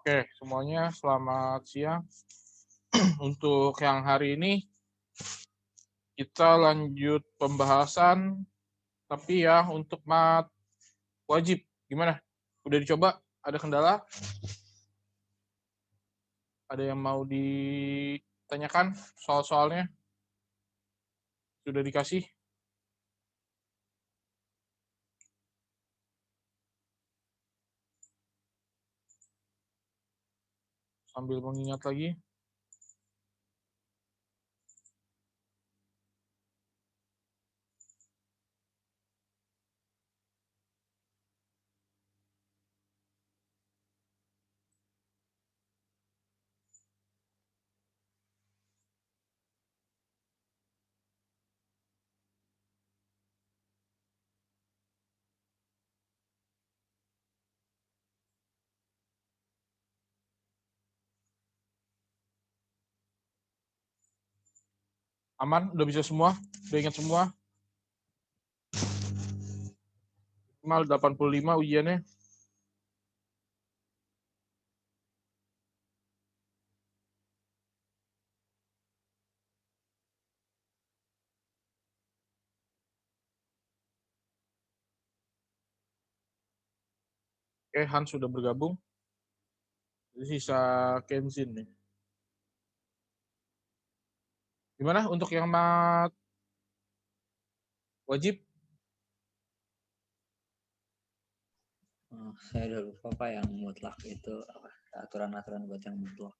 Oke, semuanya selamat siang. Untuk yang hari ini kita lanjut pembahasan, tapi ya untuk mat wajib. Gimana? Udah dicoba? Ada kendala? Ada yang mau ditanyakan soal-soalnya? Sudah dikasih? Sambil mengingat lagi. Aman? Udah bisa semua? Udah ingat semua? Minimal 85 ujiannya. Oke, Hans sudah bergabung. Jadi sisa Kenzin nih. Gimana untuk yang mat wajib? Saya udah lupa Pak yang mutlak itu apa? Aturan-aturan buat yang mutlak.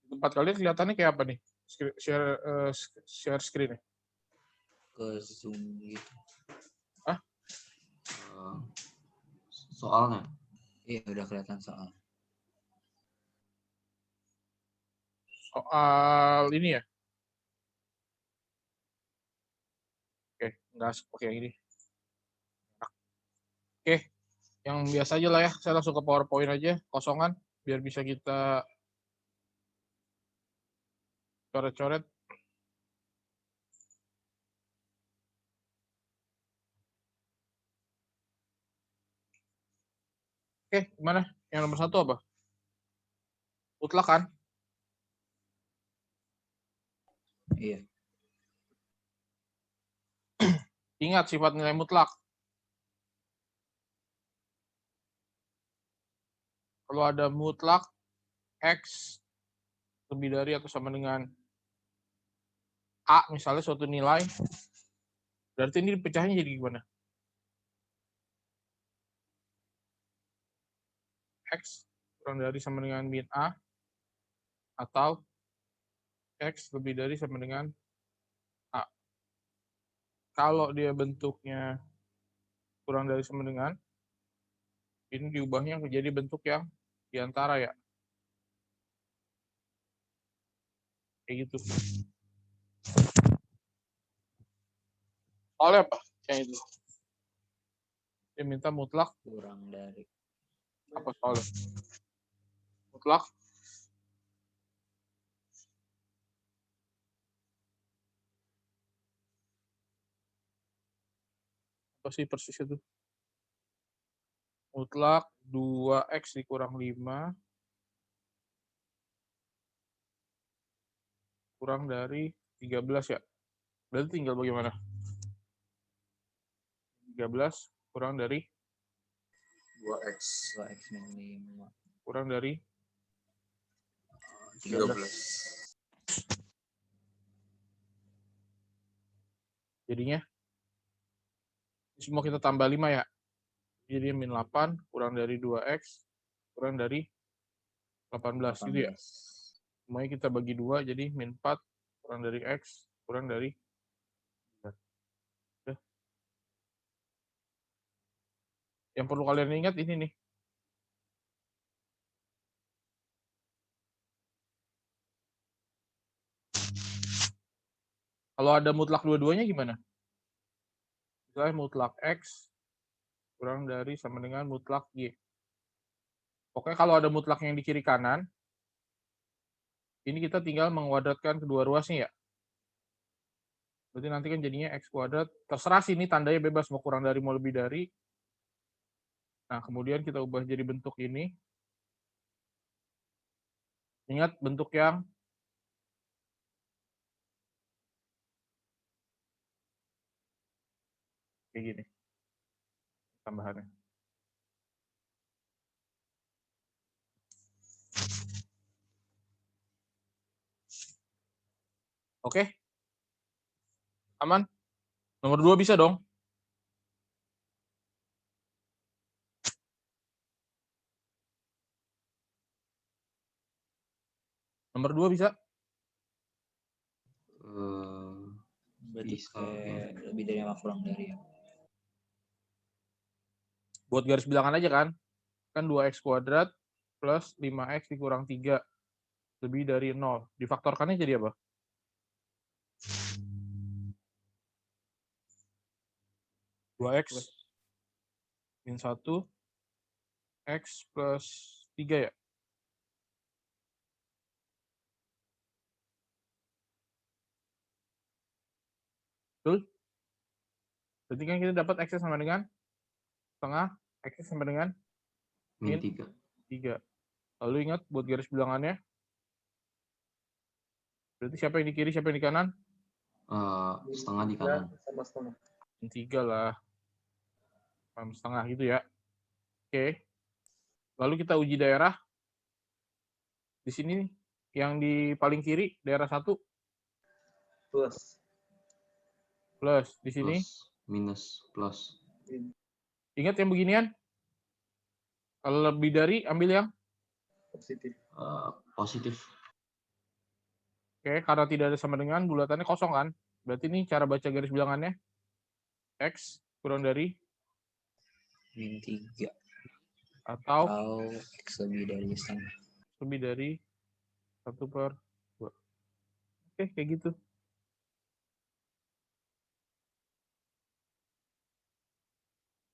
Tempat kalian kelihatannya kayak apa nih? Share screen ya? Ke Zoom gitu. Hah? Soalnya Iya udah kelihatan soal. Soal ini ya? Oke, nggak oke yang ini. Oke, yang biasa aja lah ya. Saya langsung ke PowerPoint aja, kosongan, biar bisa kita coret-coret. Oke, gimana? Yang nomor 1 apa? Mutlak kan? Iya. Ingat sifat nilai mutlak. Kalau ada mutlak X lebih dari atau sama dengan A, misalnya suatu nilai, berarti ini dipecahnya jadi gimana? X kurang dari sama dengan min A, atau X lebih dari sama dengan A. Kalau dia bentuknya kurang dari sama dengan, ini diubahnya menjadi bentuk yang diantara ya. Kayak gitu. Soalnya apa? Kayak itu. Dia minta mutlak. Kurang dari. Apa soalnya? Mutlak. Apa sih persis itu? Mutlak 2X dikurang 5 kurang dari 13 ya. Berarti tinggal bagaimana? 13 kurang dari 2x 2x min 5. kurang dari 13. Jadinya semua kita tambah 5 ya. Jadi min 8 kurang dari 2X kurang dari 18 gitu ya. Semuanya kita bagi 2 jadi min 4 kurang dari X kurang dari. Yang perlu kalian ingat ini nih. Kalau ada mutlak dua-duanya gimana? Misalnya mutlak X kurang dari sama dengan mutlak Y. Pokoknya kalau ada mutlak yang di kiri kanan, ini kita tinggal menguadratkan kedua ruasnya ya. Berarti nanti kan jadinya X kuadrat. Terserah sih ini tandanya bebas, mau kurang dari, mau lebih dari. Nah, kemudian kita ubah jadi bentuk ini. Ingat bentuk yang kayak gini. Tambahannya. Oke? Aman? Nomor 2 bisa dong? Nomor 2 bisa? Berarti Bisa. kayak lebih dari sama kurang dari ya. Buat garis bilangan aja kan? Kan 2x kuadrat plus 5x dikurang 3 lebih dari 0. Difaktorkannya jadi apa? Dua x min 1 x plus 3 ya? Betul? Berarti kan kita dapat x sama dengan setengah, x sama dengan Min 3. 3. Lalu ingat buat garis bilangannya. Berarti siapa yang di kiri, siapa yang di kanan? Setengah di kanan. Sama setengah. 3 lah. Setengah gitu ya. Oke. Lalu kita uji daerah. Di sini yang di paling kiri, daerah 1. Plus. Plus. Di sini. Plus. Minus. Plus. Ingat yang beginian? Kalau lebih dari, ambil yang Positif. Positif. oke, karena tidak ada sama dengan, bulatannya kosong kan? Berarti ini cara baca garis bilangannya. X kurang dari Min 3. atau X lebih dari setengah. lebih dari 1/2. Oke, kayak gitu.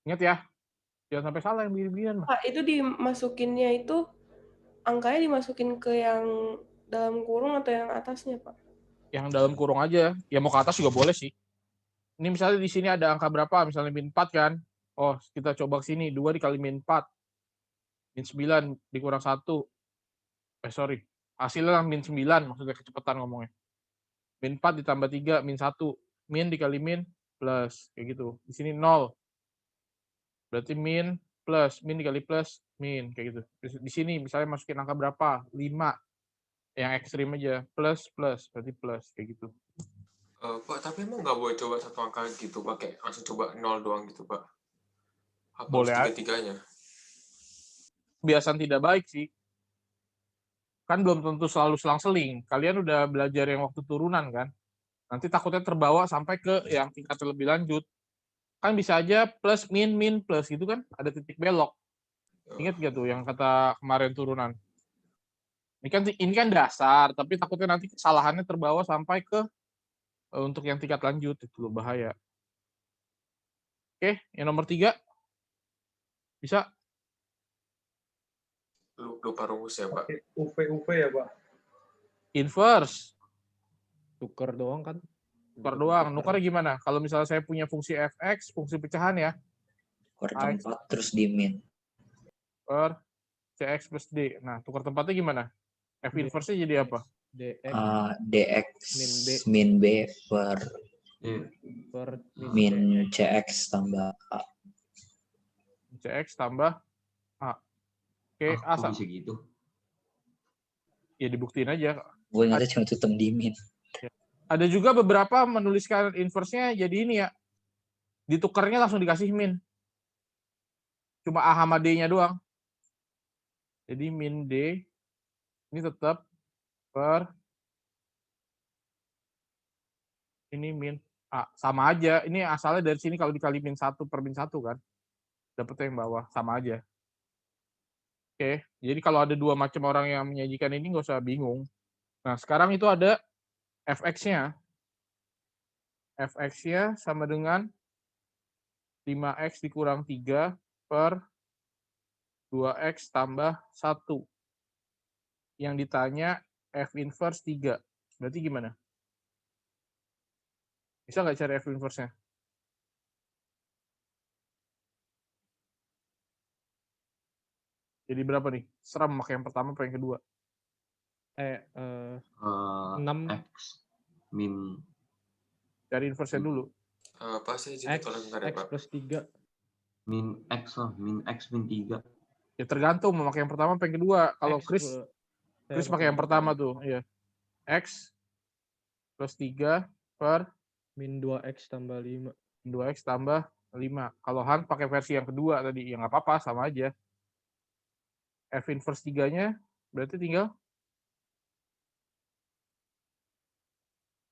Ingat ya, jangan sampai salah yang begini-beginian. Pak, itu dimasukinnya itu, angkanya dimasukin ke yang dalam kurung atau yang atasnya, Pak? Yang dalam kurung aja. Ya mau ke atas juga boleh sih. Ini misalnya di sini ada angka berapa? Misalnya min 4 kan. Oh, kita coba ke sini. 2 dikali min 4. Min 9 dikurang 1. Sorry. Hasilnya min 9. Maksudnya kecepatan ngomongnya. Min 4 ditambah 3. Min 1. Min dikali min plus. Kayak gitu. Di sini 0. Berarti min plus. Min dikali plus. Min. Kayak gitu. Di sini misalnya masukin angka berapa? 5. Yang ekstrim aja. Plus, plus. Berarti plus. Kayak gitu. Pak, tapi emang nggak boleh coba satu angka gitu, Pak? Kayak langsung coba 0 doang gitu, Pak? Apa Boleh harus aja. tiga-tiganya? Kebiasaan tidak baik sih. Kan belum tentu selalu selang-seling. Kalian udah belajar yang waktu turunan kan? Nanti takutnya terbawa sampai ke yang tingkat lebih lanjut. Kan bisa aja plus, min, min, plus gitu kan? Ada titik belok. Ingat gak tuh yang kata kemarin turunan? Ini kan dasar, tapi takutnya nanti kesalahannya terbawa sampai ke untuk yang tingkat lanjut. Itu loh bahaya. Oke, yang nomor 3. Bisa? Lupa rumus ya, Pak? UV ya, Pak? Inverse. Tuker doang kan? Tukar doang. Nukarnya gimana? Kalau misalnya saya punya fungsi fx, fungsi pecahan ya. Per tempat terus di min. Per cx plus d. Nah, tukar tempatnya gimana? F inverse-nya jadi apa? DX DX min B. min B per per min CX tambah A. cx tambah a. Oke, A. Kok bisa gitu? Ya dibuktiin aja. Gue ingatnya cuma tutem di min. Ada juga beberapa menuliskan inverse-nya jadi ini ya. Ditukarnya langsung dikasih min. Cuma A sama D-nya doang. Jadi min D ini tetap per ini min A. Sama aja. Ini asalnya dari sini kalau dikali min 1 per min 1 kan. Dapetnya yang bawah. Sama aja. Oke. Jadi kalau ada dua macam orang yang menyajikan ini nggak usah bingung. Nah, sekarang itu ada fx-nya. fx-nya sama dengan 5x dikurang 3 per 2x tambah 1. Yang ditanya f inverse 3. Berarti gimana? Bisa nggak cari f inverse-nya? Jadi berapa nih? Seram pakai yang pertama apa yang kedua? 6 X min Cari inverse-nya dulu. Apa sih jadi X, kalau bentar ya, X Pak? plus 3. min X lah, min X min 3. Ya tergantung mau pakai yang pertama apa yang kedua. Kalau X Chris pakai yang pertama tuh, iya. X plus 3 per min 2x tambah 5. 2x tambah 5. Kalau Han pakai versi yang kedua tadi, ya nggak apa-apa, sama aja. F inverse 3-nya berarti tinggal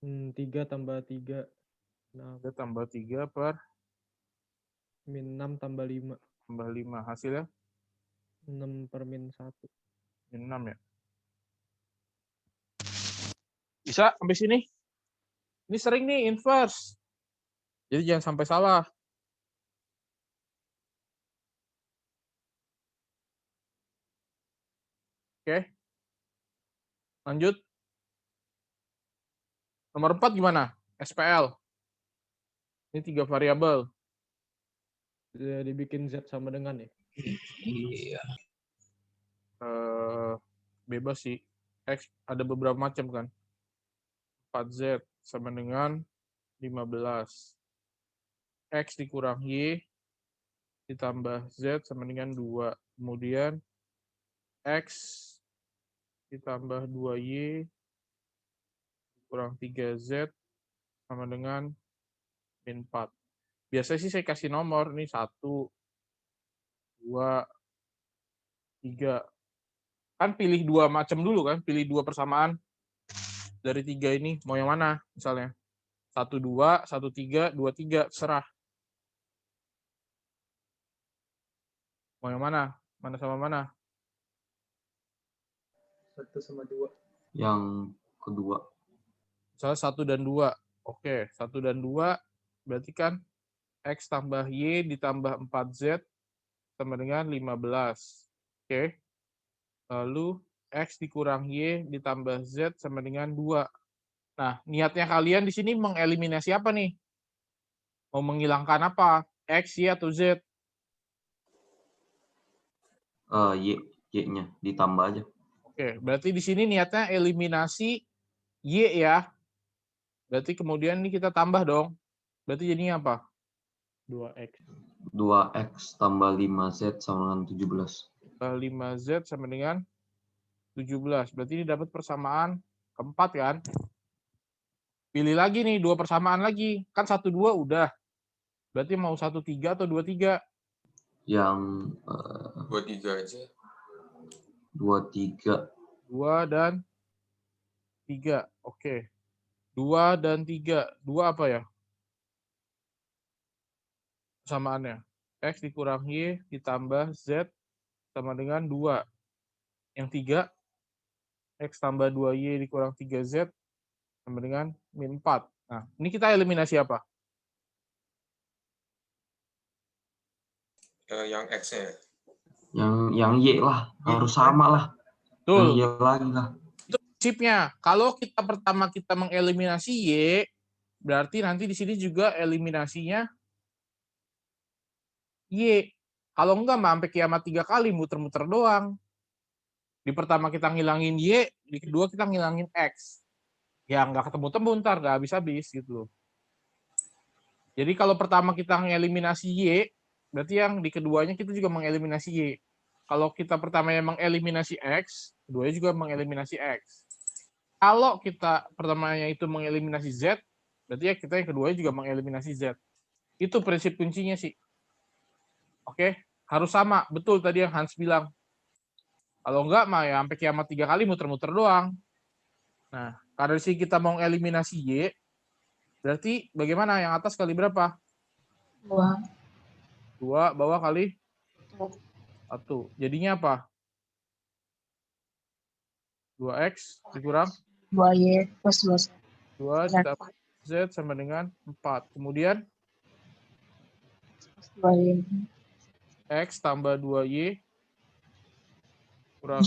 3 tambah 3. 3 tambah 3 per Min 6 tambah 5. tambah 5. Hasilnya 6 per min 1. min 6 ya. Bisa sampai sini? Ini sering nih inverse. Jadi jangan sampai salah. Oke. Lanjut. Nomor 4 gimana? SPL. Ini 3 variabel. Dibikin Z sama dengan ya. Iya. Bebas sih. X ada beberapa macam kan. 4Z sama dengan 15. X dikurang Y ditambah Z sama dengan 2. Kemudian X ditambah 2Y kurang 3Z sama dengan min 4. Biasanya sih saya kasih nomor. Ini 1, 2, 3. Kan pilih 2 macam dulu kan. Pilih 2 persamaan dari 3 ini. Mau yang mana misalnya? 1, 2, 1, 3, 2, 3. Terserah. Mau yang mana? Mana sama mana? 1 sama 2. Yang kedua. Misalnya 1 dan 2. Oke, 1 dan 2 berarti kan X tambah Y ditambah 4Z sama dengan 15. Oke. Lalu X dikurang Y ditambah Z sama dengan 2. Nah, niatnya kalian di sini mengeliminasi apa nih? Mau menghilangkan apa? X, Y, atau Z? Y-nya ditambah aja. Oke, berarti di sini niatnya eliminasi Y ya. Berarti kemudian ini kita tambah dong. Berarti jadinya apa? 2x. 2X tambah 5Z sama dengan 17. 5Z sama dengan 17. Berarti ini dapat persamaan keempat kan? Pilih lagi nih, 2 persamaan lagi. Kan 1, 2 udah. Berarti mau 1, 3 atau 2, 3? Yang 23 aja. 23. 2 dan 3. Oke. 2 dan 3. 2 apa ya? Persamaannya. X dikurang Y ditambah Z sama dengan 2. Yang 3, X tambah 2Y dikurang 3Z sama dengan min 4. Nah, ini kita eliminasi apa? Yang X-nya. Yang Y lah. Harus sama lah. Yang Y Betul. lagi lah. Itu prinsipnya. Kalau kita pertama kita mengeliminasi Y, berarti nanti di sini juga eliminasinya Y. Kalau enggak, sampai kiamat 3 kali muter-muter doang. Di pertama kita ngilangin Y, di kedua kita ngilangin X. Ya nggak ketemu-temu ntar, nggak habis-habis gitu. Jadi kalau pertama kita mengeliminasi Y, berarti yang di keduanya kita juga mengeliminasi Y. Kalau kita pertamanya mengeliminasi X, keduanya juga mengeliminasi X. Kalau kita pertamanya itu mengeliminasi Z, berarti ya kita yang keduanya juga mengeliminasi Z. Itu prinsip kuncinya sih. Oke, harus sama. Betul tadi yang Hans bilang. Kalau enggak, mah ya sampai kiamat 3 kali muter-muter doang. Nah, karena sih kita mau eliminasi Y, berarti bagaimana? Yang atas kali berapa? 2, bawah kali 1. Jadinya apa? 2X dikurang 2Y plus 2 ditambah Z sama dengan 4. Kemudian 2Y. X tambah 2Y kurang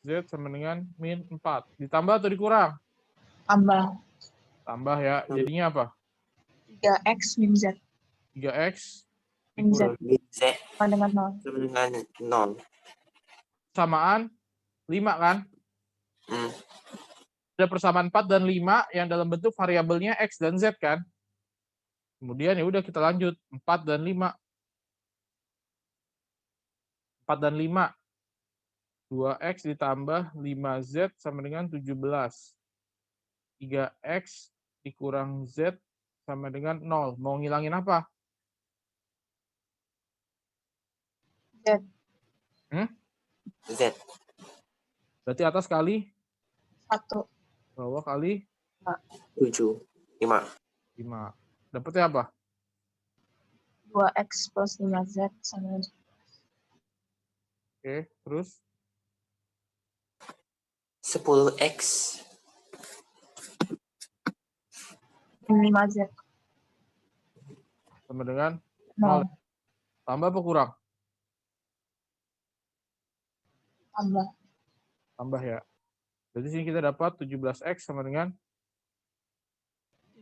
Z sama dengan min 4. Ditambah atau dikurang? Tambah Tambah ya. Jadinya apa? 3X min Z. 3X Min Z Min Z sama dengan 0. sama dengan 0. Samaan 5 kan? Ada persamaan 4 dan 5 yang dalam bentuk variabelnya X dan Z kan? Kemudian ya udah kita lanjut 4 dan 5. 4 dan 5. 2X ditambah 5Z sama dengan 17. 3X dikurang Z sama dengan 0. Mau ngilangin apa? Z. Z. Berarti atas kali 1. bawah kali 7. 5. 5. Dapatnya apa? 2X plus 5Z sama dengan Oke, terus 10X min 5Z. sama dengan 0. tambah apa kurang? Tambah. Tambah ya. Berarti sini kita dapat 17X sama dengan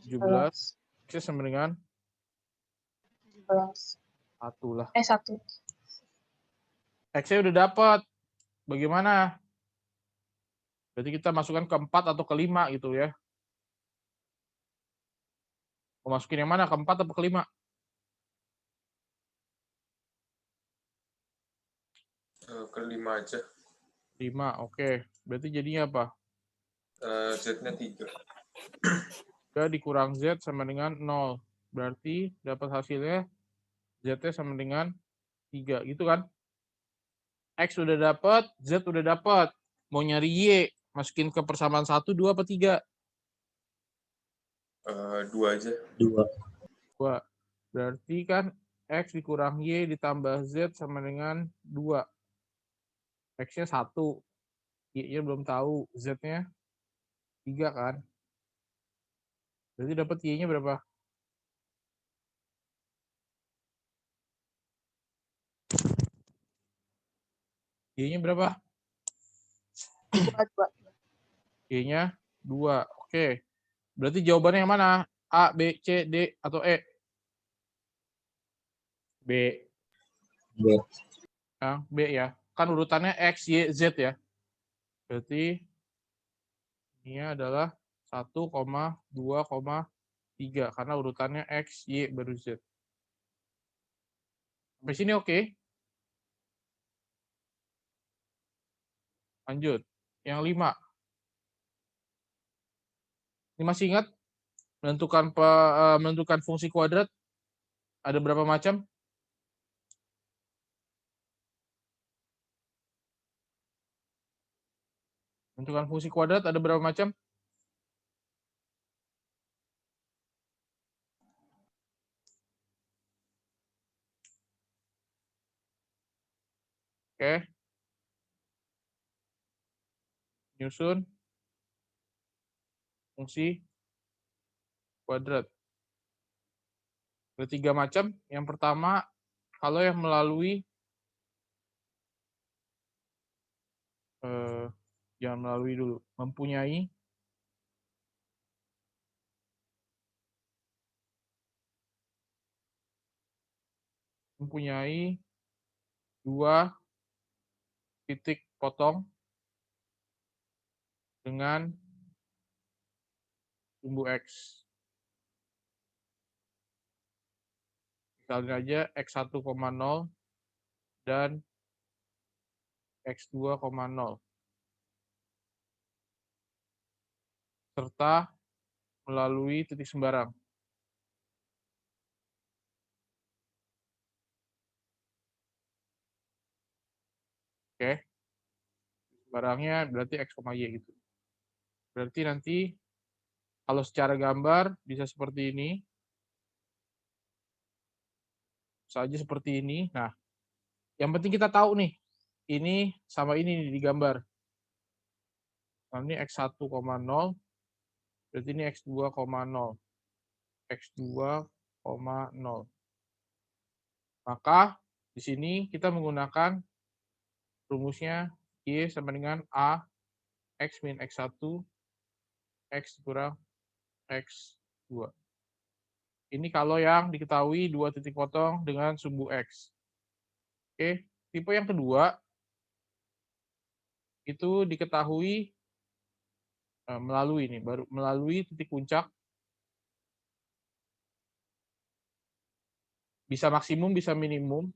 17. X sama dengan 17. 1 lah. 1. X-nya udah dapat. Bagaimana? Berarti kita masukkan ke 4 atau ke 5 gitu ya. Mau masukin yang mana? Ke 4 atau ke 5? Ke 5 aja. 5, oke. Berarti jadinya apa? Z-nya 3. 3 dikurang Z sama dengan 0. Berarti dapat hasilnya Z-nya sama dengan 3. Gitu kan? X udah dapat, Z udah dapat. Mau nyari Y, masukin ke persamaan 1, 2, apa 3? 2 aja. 2. 2. Berarti kan X dikurang Y ditambah Z sama dengan 2. X-nya 1. Y-nya belum tahu. Z-nya 3 kan? Berarti dapat Y-nya berapa? Y-nya berapa? 2. Y-nya 2. Oke. Berarti jawabannya yang mana? A, B, C, D, atau E? B. B. Yang B ya. Kan urutannya X, Y, Z ya. Berarti ini adalah 1, 2, 3. Karena urutannya X, Y, baru Z. Sampai sini oke? Lanjut. Yang 5. Ini masih ingat? Menentukan fungsi kuadrat. Ada berapa macam? Menentukan fungsi kuadrat ada berapa macam? Oke. Nyusun fungsi kuadrat. Ada 3 macam. Yang pertama, kalau yang melalui jangan melalui dulu, mempunyai mempunyai 2 titik potong dengan sumbu X. Misalnya aja X1,0 dan X2,0. Serta melalui titik sembarang. Oke. Sembarangnya berarti X, Y gitu. Berarti nanti kalau secara gambar bisa seperti ini. Saja seperti ini. Nah, yang penting kita tahu nih, ini sama ini nih di gambar. Nah, ini X1,0, berarti ini X2,0. X2, 0. Maka di sini kita menggunakan rumusnya Y sama dengan A X min X1 X kurang X2. Ini kalau yang diketahui 2 titik potong dengan sumbu X. Oke, tipe yang kedua itu diketahui melalui titik puncak, bisa maksimum bisa minimum,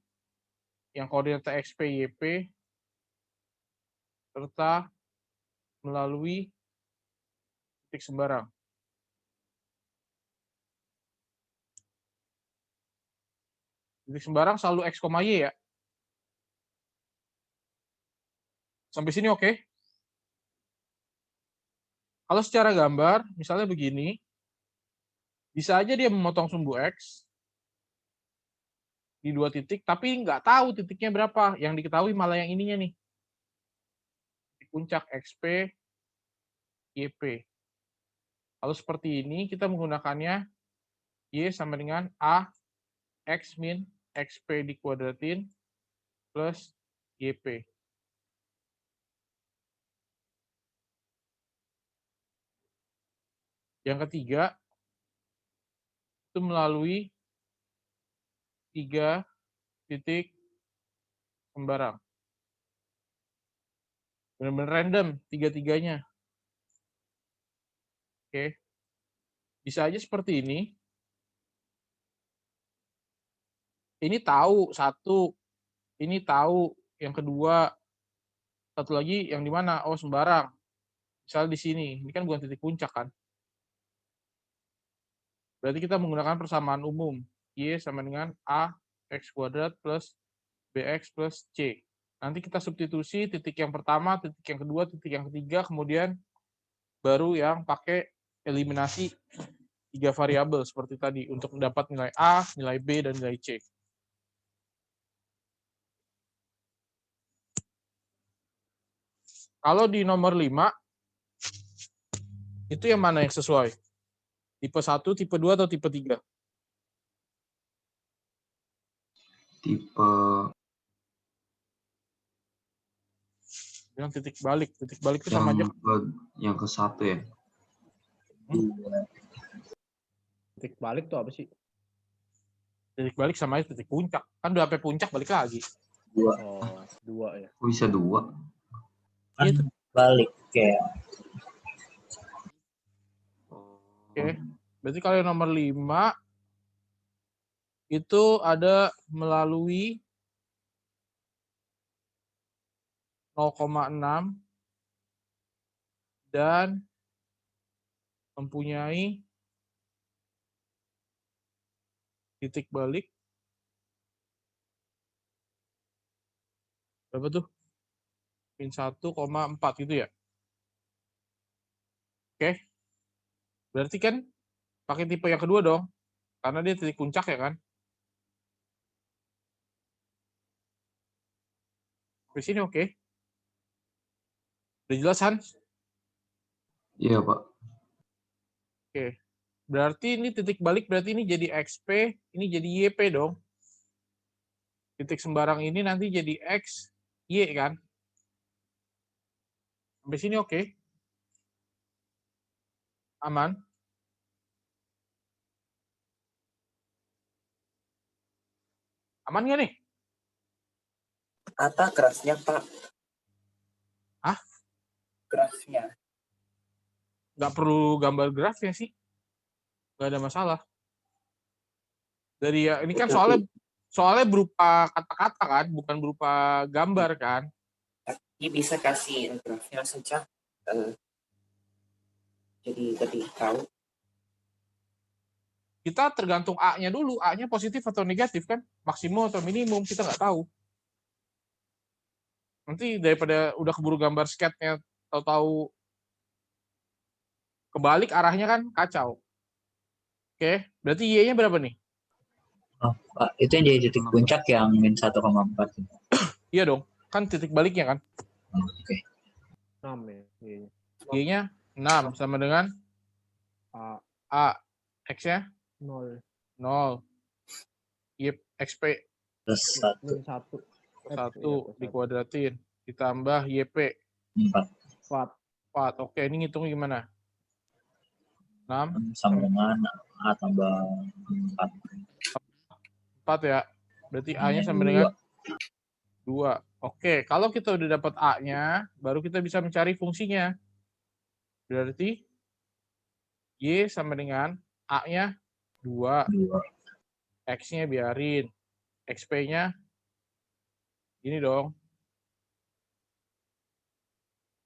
yang koordinatnya XP YP, serta melalui titik sembarang. Titik sembarang selalu X, Y ya. Sampai sini oke? Kalau secara gambar, misalnya begini, bisa aja dia memotong sumbu X di 2 titik, tapi nggak tahu titiknya berapa. Yang diketahui malah yang ininya nih. Titik puncak XP, YP. Kalau seperti ini, kita menggunakannya Y sama dengan A X min XP dikuadratin plus YP. Yang ketiga, itu melalui 3 titik sembarang. Benar-benar random, 3-3-nya. Oke. Bisa aja seperti ini. Ini tahu, 1. Ini tahu, yang kedua. Satu lagi yang di mana? Oh, sembarang. Misalnya di sini. Ini kan bukan titik puncak kan? Berarti kita menggunakan persamaan umum. Y sama dengan A X kuadrat plus BX plus C. Nanti kita substitusi titik yang pertama, titik yang kedua, titik yang ketiga, kemudian baru yang pakai eliminasi 3 variabel seperti tadi untuk mendapat nilai A, nilai B, dan nilai C. Kalau di nomor 5, itu yang mana yang sesuai? Tipe 1, tipe 2, atau tipe 3? Tipe Yang titik balik itu sama aja. Yang ke 1 ya. Titik balik tuh apa sih? Titik balik sama aja titik puncak. Kan udah sampai puncak balik lagi. Oh, 2 ya. Kok bisa 2? Itu. Balik kayak. Oke. Berarti kalau yang nomor 5 itu ada melalui 0,6 dan mempunyai titik balik berapa tuh? Min 1,4 gitu ya. Oke. Berarti kan pakai tipe yang kedua dong. Karena dia titik puncak ya kan. Di sini oke. Udah jelas, Hans? Iya, Pak. Oke. Berarti ini titik balik, berarti ini jadi XP, ini jadi YP dong. Titik sembarang ini nanti jadi X, Y kan? Sampai sini oke. Aman? Aman nggak nih? Apa grafnya, Pak? Hah? Grafnya. Nggak perlu gambar grafnya sih. Nggak ada masalah. Dari ya, ini kan soalnya berupa kata-kata kan, bukan berupa gambar kan. Ini bisa kasih grafnya saja. Jadi tadi tahu. Kita tergantung A-nya dulu. A-nya positif atau negatif kan? Maksimum atau minimum, kita nggak tahu. Nanti daripada udah keburu gambar sketnya, tahu-tahu kebalik arahnya kan kacau. Oke, berarti Y-nya berapa nih? Oh, Pak, itu yang jadi titik puncak yang min 1,4. Iya dong, kan titik baliknya kan. Oke. 6 ya. Y-nya. Y-nya 6 sama dengan A. A. X-nya 0 0. XP Plus 1. min 1. 1 dikuadratin. Ditambah YP 4. 4. 4. Oke, ini ngitungnya gimana? 6 Sama dengan A tambah 4. 4 ya. Berarti A-nya sama dengan 2. Oke, kalau kita udah dapat A-nya, baru kita bisa mencari fungsinya. Berarti Y sama dengan A-nya 2. X-nya biarin. XP-nya ini dong.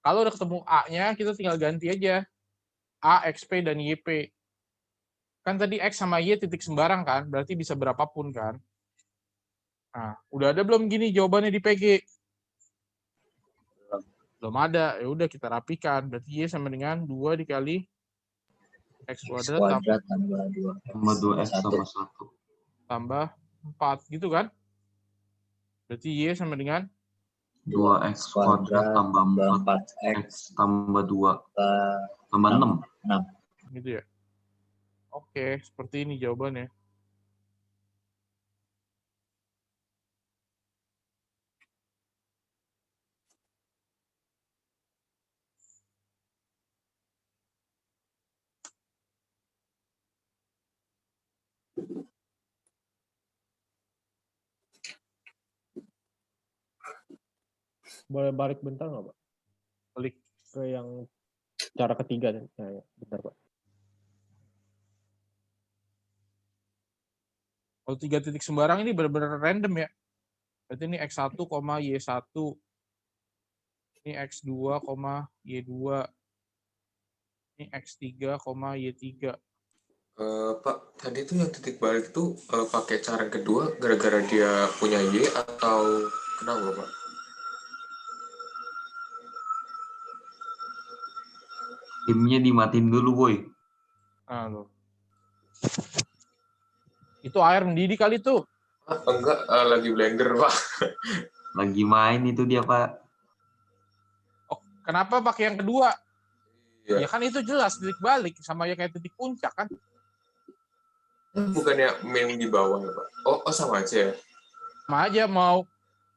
Kalau udah ketemu A-nya, kita tinggal ganti aja. A, XP, dan YP. Kan tadi X sama Y titik sembarang kan? Berarti bisa berapapun kan? Nah, udah ada belum gini jawabannya di PG? Belum ada. Ya udah kita rapikan. Berarti Y sama dengan 2 dikali X kuadrat tambah 2. Tambah 2X tambah 1. tambah 4. Gitu kan? Berarti Y sama dengan 2X kuadrat tambah 4X tambah 2 tambah 6. gitu ya. Oke, seperti ini jawabannya. Boleh balik bentar nggak, Pak? Balik. Ke yang cara ketiga. Nah, ya. Bentar, Pak. Kalau 3 titik sembarang ini benar-benar random ya. Berarti ini X1, Y1. Ini X2, Y2. Ini X3, Y3. Pak, tadi tuh yang titik balik itu pakai cara kedua gara-gara dia punya Y atau kenapa, Pak? Timnya dimatiin dulu, boy. Nah, loh. Itu air mendidih kali tuh. Enggak, lagi blender, Pak. Lagi main itu dia, Pak. Oh, kenapa pakai yang kedua? Iya. Ya kan itu jelas titik balik sama ya kayak titik puncak kan. Bukannya main di bawah, Pak? Oh, sama aja ya? Sama aja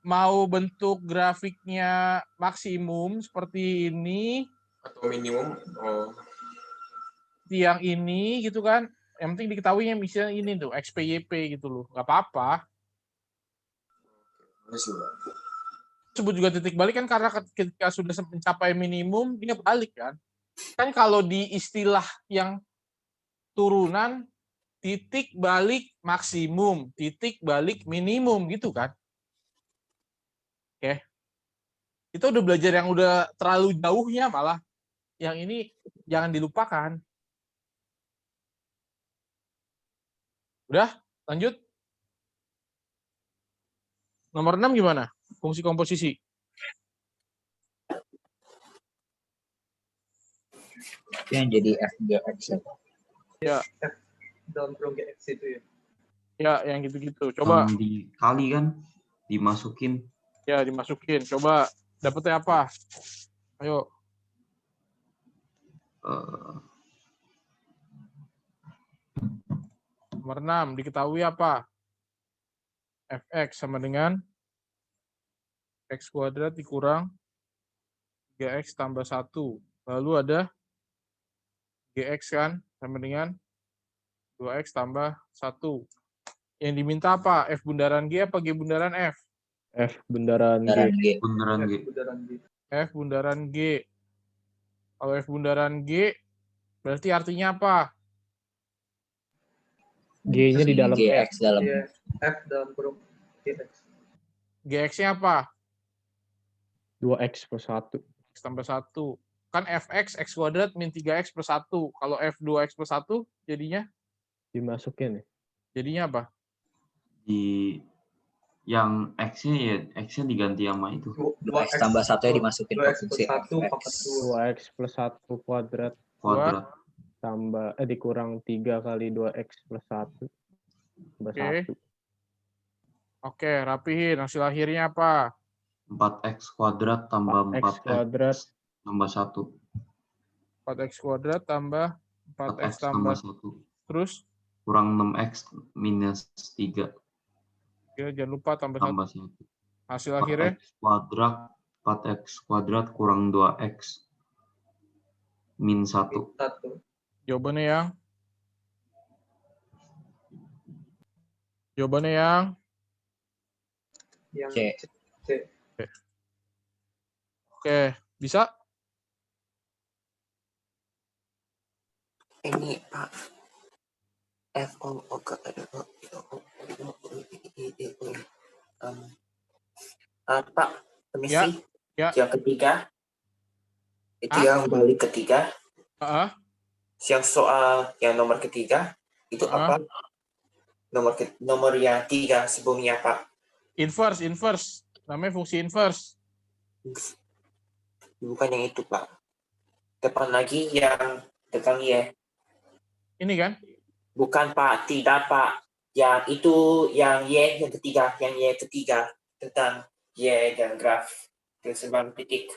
mau bentuk grafiknya maksimum seperti ini Atau minimum? Oh. yang ini gitu kan. Yang penting diketahui yang misalnya ini tuh XPYP gitu loh. Nggak apa-apa. Masih, Pak. Sebut juga titik balik kan karena ketika sudah mencapai minimum dia balik kan. Kan kalau di istilah yang turunan titik balik maksimum, titik balik minimum gitu kan. Oke. Kita udah belajar yang udah terlalu jauhnya malah. Yang ini jangan dilupakan. Udah, lanjut. Nomor 6 gimana? Fungsi komposisi. Itu yang jadi FGX ya. Ya. F dalam kurung GX itu ya. Ya, yang gitu-gitu. Coba. Yang dikali kan, dimasukin. Ya, dimasukin. Coba dapetnya apa? Ayo. Nomor 6, diketahui apa? Fx sama dengan X kuadrat dikurang 3X tambah 1. Lalu ada GX kan, sama dengan 2X tambah 1. Yang diminta apa? F bundaran G apa G bundaran F? F bundaran G. Bundaran G. F bundaran G. Kalau F bundaran G, berarti artinya apa? G-nya di dalam GX dalam F dalam kurung GX. GX-nya apa? 2X plus 1. X tambah 1. Kan Fx, X kuadrat, min 3X plus 1. Kalau F 2X plus 1, jadinya? Dimasukin ya? Jadinya apa? Di yang X-nya ya, X-nya diganti sama itu. 2X tambah 1 ya dimasukin ke 2X fungsi plus 1 Fx. pangkat 2X plus 1 kuadrat Kuadrat. tambah dikurang 3 kali 2X plus 1 tambah Oke. 1. Oke, rapihin. Hasil akhirnya apa? 4X kuadrat tambah 4X 4X kuadrat tambah 1. 4X kuadrat tambah 4X tambah 1. terus kurang 6x minus 3 Ya, jangan lupa tambah 1. tambah 1. Hasil akhirnya 4x kuadrat kurang 2x min 1. Satu. jawabannya yang Yang C. C. oke, bisa? Ini Pak. Pak, permisi. Ya. Yang ketiga. Itu Hah? yang balik ketiga. Heeh. Yang soal yang nomor ketiga. Itu apa? Nomor yang 3 sebelumnya, Pak. Inverse. Namanya fungsi inverse. Bukan yang itu, Pak. Depan lagi yang depan Y. Ini kan? Bukan, Pak. Tidak, Pak. Yang itu, yang Y yang ketiga. Yang Y ketiga. Tentang Y dan graf. Keseimbangan titik.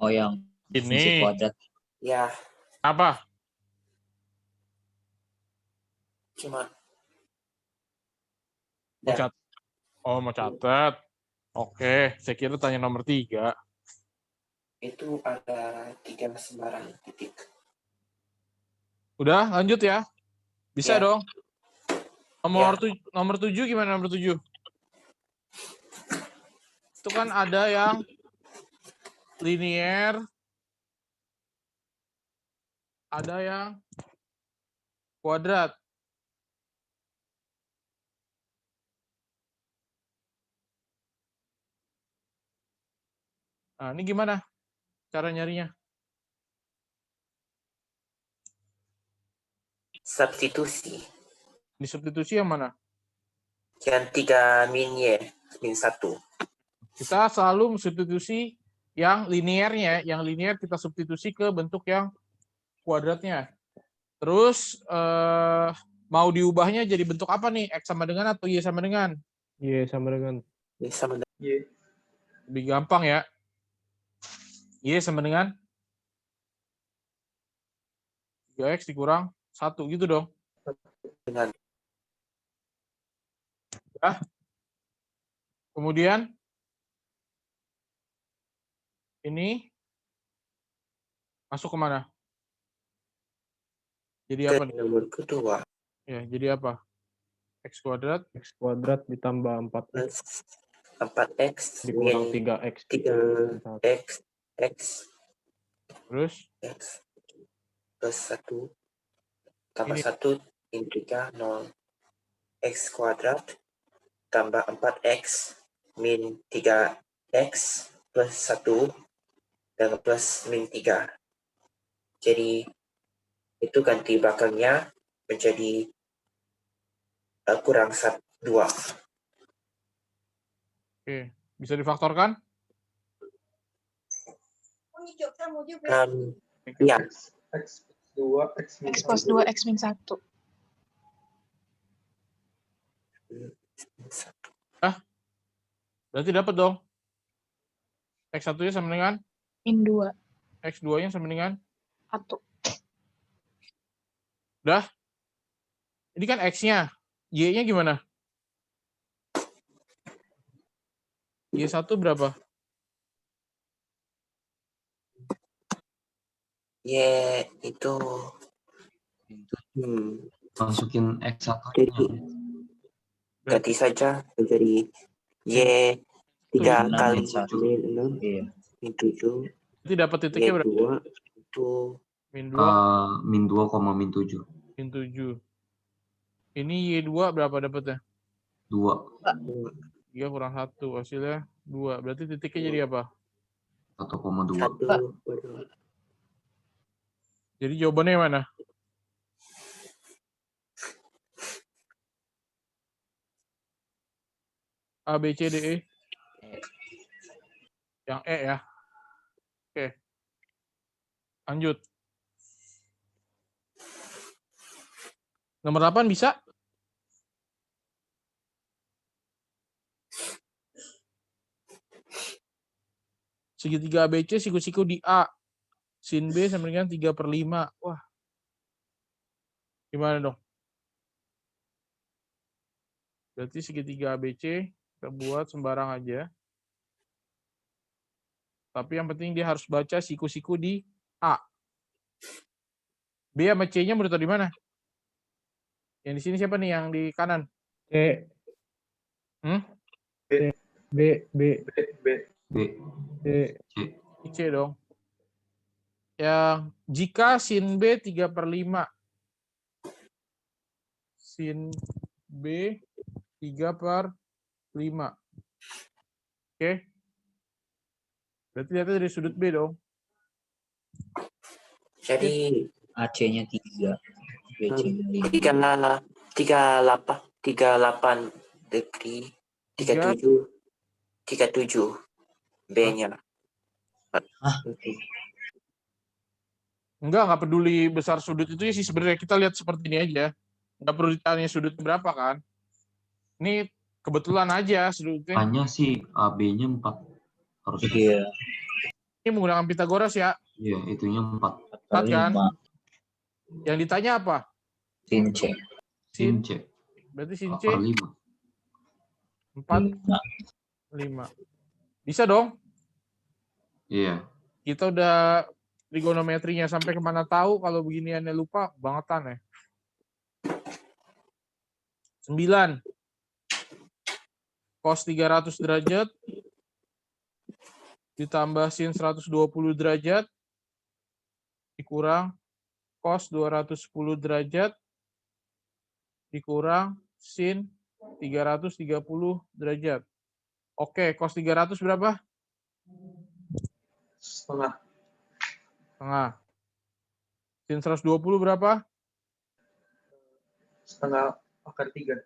Oh, yang fungsi Ini. kuadrat. Ya, Apa? cuma. Mau catat. Oke, saya kira tanya nomor 3. Itu ada 3 sembarang titik. Udah, lanjut ya. Bisa Ya. dong. Nomor 7 gimana nomor 7? Itu kan ada yang linear, ada yang kuadrat. Nah, ini gimana cara nyarinya? Substitusi. Disubstitusi yang mana? Yang 3 min Y. Min 1. Kita selalu substitusi yang linearnya. Yang linear kita substitusi ke bentuk yang kuadratnya. Terus mau diubahnya jadi bentuk apa nih? X sama dengan atau Y sama dengan? Y sama dengan. Y sama dengan. Y. Lebih gampang ya. Y sama dengan 3X dikurang 1 gitu dong. Dengan. Ya. Kemudian ini masuk kemana? Jadi apa nih? Nomor kedua. Ya, jadi apa? X kuadrat. X kuadrat ditambah 4x. 4x Dikurang min 3x. 3x. X. Terus? X. Plus 1. Tambah Ini. 1. Min 3, 0. X kuadrat. Tambah 4x. Min 3x. Plus 1. Dan plus min 3. Jadi, itu ganti belakangnya menjadi kurang 2. Oke, bisa difaktorkan? Ya. X plus 2, X min X plus 2, X min 1. Berarti dapat dong. X1-nya sama dengan? Min 2. X2-nya sama dengan? 1. Udah? Ini kan X-nya. Y-nya gimana? Y1 berapa? Y itu Masukin X1 jadi ganti saja menjadi Y 3 kali min 1. min 6 Iya. min 7 Berarti dapat titiknya Y berapa? 2 itu Min 2, min 2, min 7. min 7. Ini Y2 berapa dapatnya? 2. 3 kurang 1. Hasilnya 2. Berarti titiknya jadi apa? 1,2. 1. Jadi jawabannya mana? A, B, C, D, E? Yang E ya. Oke. Lanjut. Nomor 8 bisa? Segitiga ABC siku-siku di A. Sin B sama dengan 3/5. Wah. Gimana dong? Berarti segitiga ABC kita buat sembarang aja. Tapi yang penting dia harus baca siku-siku di A. B sama C-nya menurut di mana? Yang di sini siapa nih yang di kanan? C. Hmm? B. B. B. B. C. C. C dong. Yang jika sin B 3/5. Sin B 3/5. Oke. Berarti lihatnya dari sudut B dong. Jadi AC-nya 3. BC-nya 38 degree, 37 B-nya. Nggak peduli besar sudut itu ya sih sebenarnya, kita lihat seperti ini aja. Nggak perlu ditanya sudut berapa kan. Ini kebetulan aja sudutnya. A-nya sih AB-nya 4. Harusnya. Iya. Ini menggunakan Pitagoras ya. Iya, itunya 4. 4 kan? 5. Yang ditanya apa? Sin C. Sin C. Berarti sin C 4/5. 4/5. Bisa dong? Iya. Kita udah trigonometrinya sampai kemana tahu, kalau beginiannya lupa bangetan ya. 9. Cos 300 derajat ditambah sin 120 derajat dikurang cos 210 derajat dikurang sin 330 derajat. Oke, cos 300 berapa? Setengah. Setengah. Sin 120 berapa? Setengah akar 3.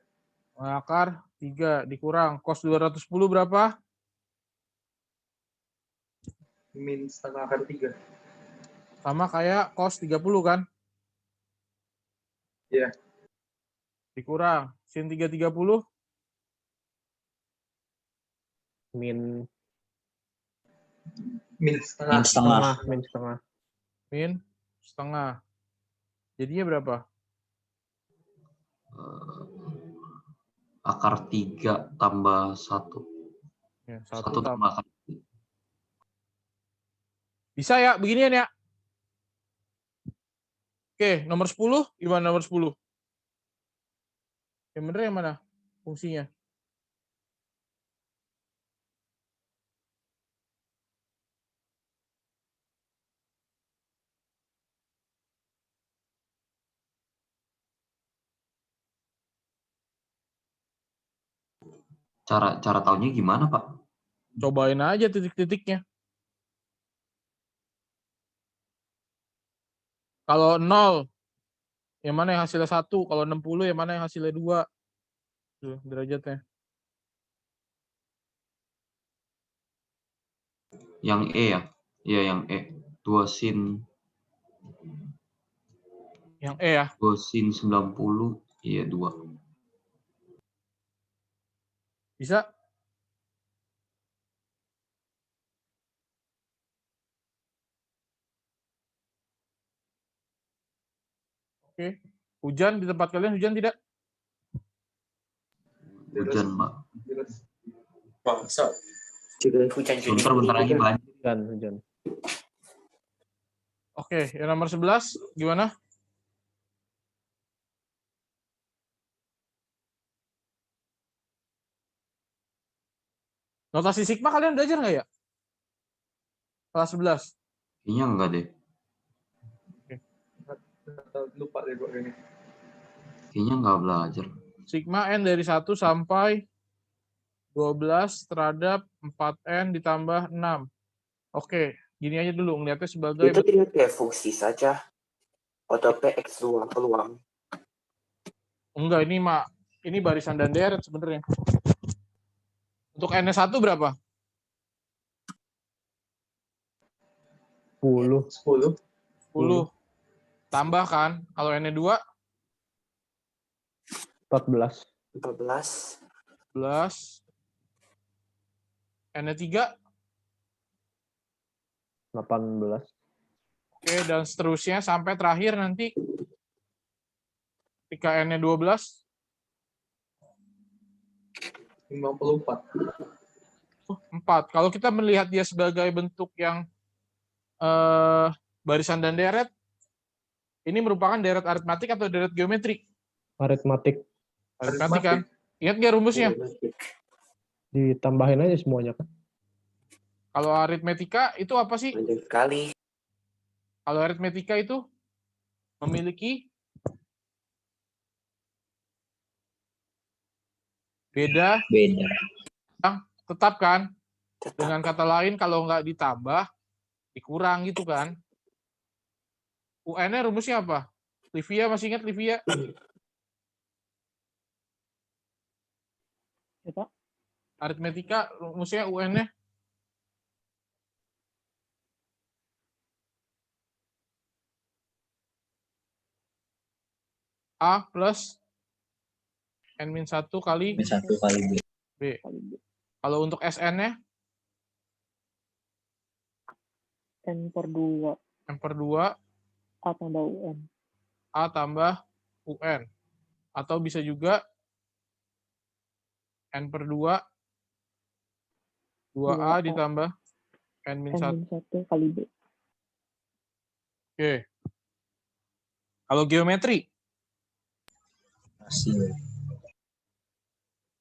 Akar 3 dikurang cos 210 berapa? Min setengah akar 3. Sama kayak cos 30 kan? Iya. Dikurang sin 330 Min Setengah. Min setengah. min setengah. Jadinya berapa? Akar 3 tambah 1. Ya, 1 1 tambah akar 3. Bisa ya, beginian ya. Oke, nomor 10 gimana nomor 10? Yang bener yang mana fungsinya? Cara taunya gimana, Pak? Cobain aja titik-titiknya. Kalau 0, yang mana yang hasilnya 1? Kalau 60, yang mana yang hasilnya 2? Tuh, derajatnya. Yang E ya? Iya, yang E. 2 sin. Yang E ya? 2 sin 90. Iya, 2. Bisa? Oke. Hujan di tempat kalian, hujan tidak? Hujan, Pak. Masa? Juga hujan juga. Bentar lagi banjir. Hujan. Oke, yang nomor 11 gimana? Notasi sigma kalian belajar nggak ya? Kelas 11. Kayaknya enggak deh. Lupa deh gue ini. Kayaknya enggak belajar. Sigma N dari 1 sampai 12 terhadap 4N ditambah 6. Oke, gini aja dulu. Ngeliatnya sebagai... Itu tidak kayak fungsi saja. Atau PX2 peluang. Enggak, ini barisan dan deret sebenarnya. Untuk N-nya 1 berapa? 10. 10. Tambah kan? Kalau N-nya 2? 14. 14. 11. N-nya 3? 18. Oke, dan seterusnya sampai terakhir nanti ketika N-nya 12. 54. 4. Kalau kita melihat dia sebagai bentuk yang barisan dan deret, ini merupakan deret aritmatik atau deret geometrik? Aritmatik. Aritmatik kan? Ingat nggak rumusnya? Ditambahin aja semuanya kan. Kalau aritmetika itu apa sih? Panjang sekali. Kalau aritmetika itu memiliki beda yang tetap kan? Dengan kata lain, kalau nggak ditambah, dikurang gitu kan? UN-nya rumusnya apa? Livia, masih ingat Livia? Ya, Pak. Aritmetika rumusnya UN-nya? A plus N-1 kali Min 1 kali B. B. Kalau untuk SN-nya? N/2. M/2 A tambah UN. A tambah UN. Atau bisa juga N/2 2A ditambah N-1. N-1 kali B. Oke. Kalau geometri, Rasio.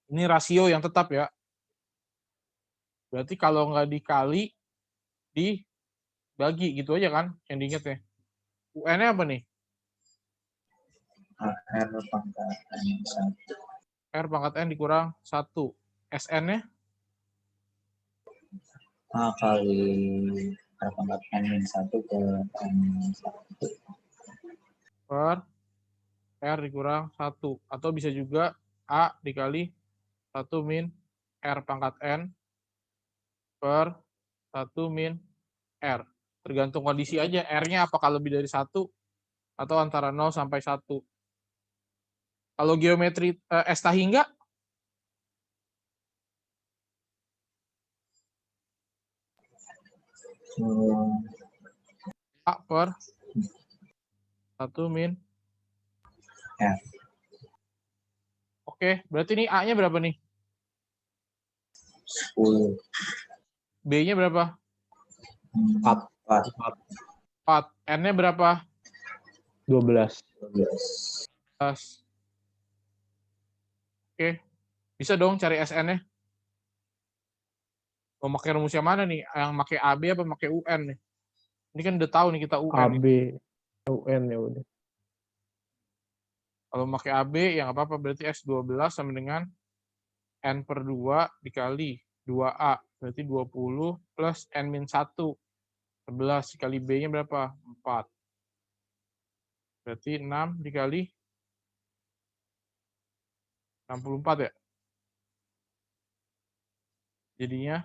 ini rasio yang tetap ya. Berarti kalau nggak dikali, dibagi gitu aja kan, yang diinget ya. UN-nya apa nih? R pangkat N1. R pangkat N dikurang 1. SN-nya? A kali R pangkat N-1 ke N1. Per R dikurang 1. Atau bisa juga A dikali 1 min R pangkat N per 1 min R. Tergantung kondisi aja, R-nya apakah lebih dari 1 atau antara 0 sampai 1. Kalau geometri S tahingga, A per 1 min R. Oke, berarti ini A-nya berapa nih? 10. B-nya berapa? 4. 4. N-nya berapa? 12. 12. Oke, bisa dong cari SN-nya. Mau pakai rumus yang mana nih? Yang pakai AB apa pakai UN nih? Ini kan udah tahu nih kita UN. AB, UN ya udah. Kalau pakai AB ya nggak apa-apa, berarti S12 sama dengan N/2 dikali 2A, berarti 20 plus N-1, 11 dikali B-nya berapa? 4. Berarti 6 dikali 64 ya? Jadinya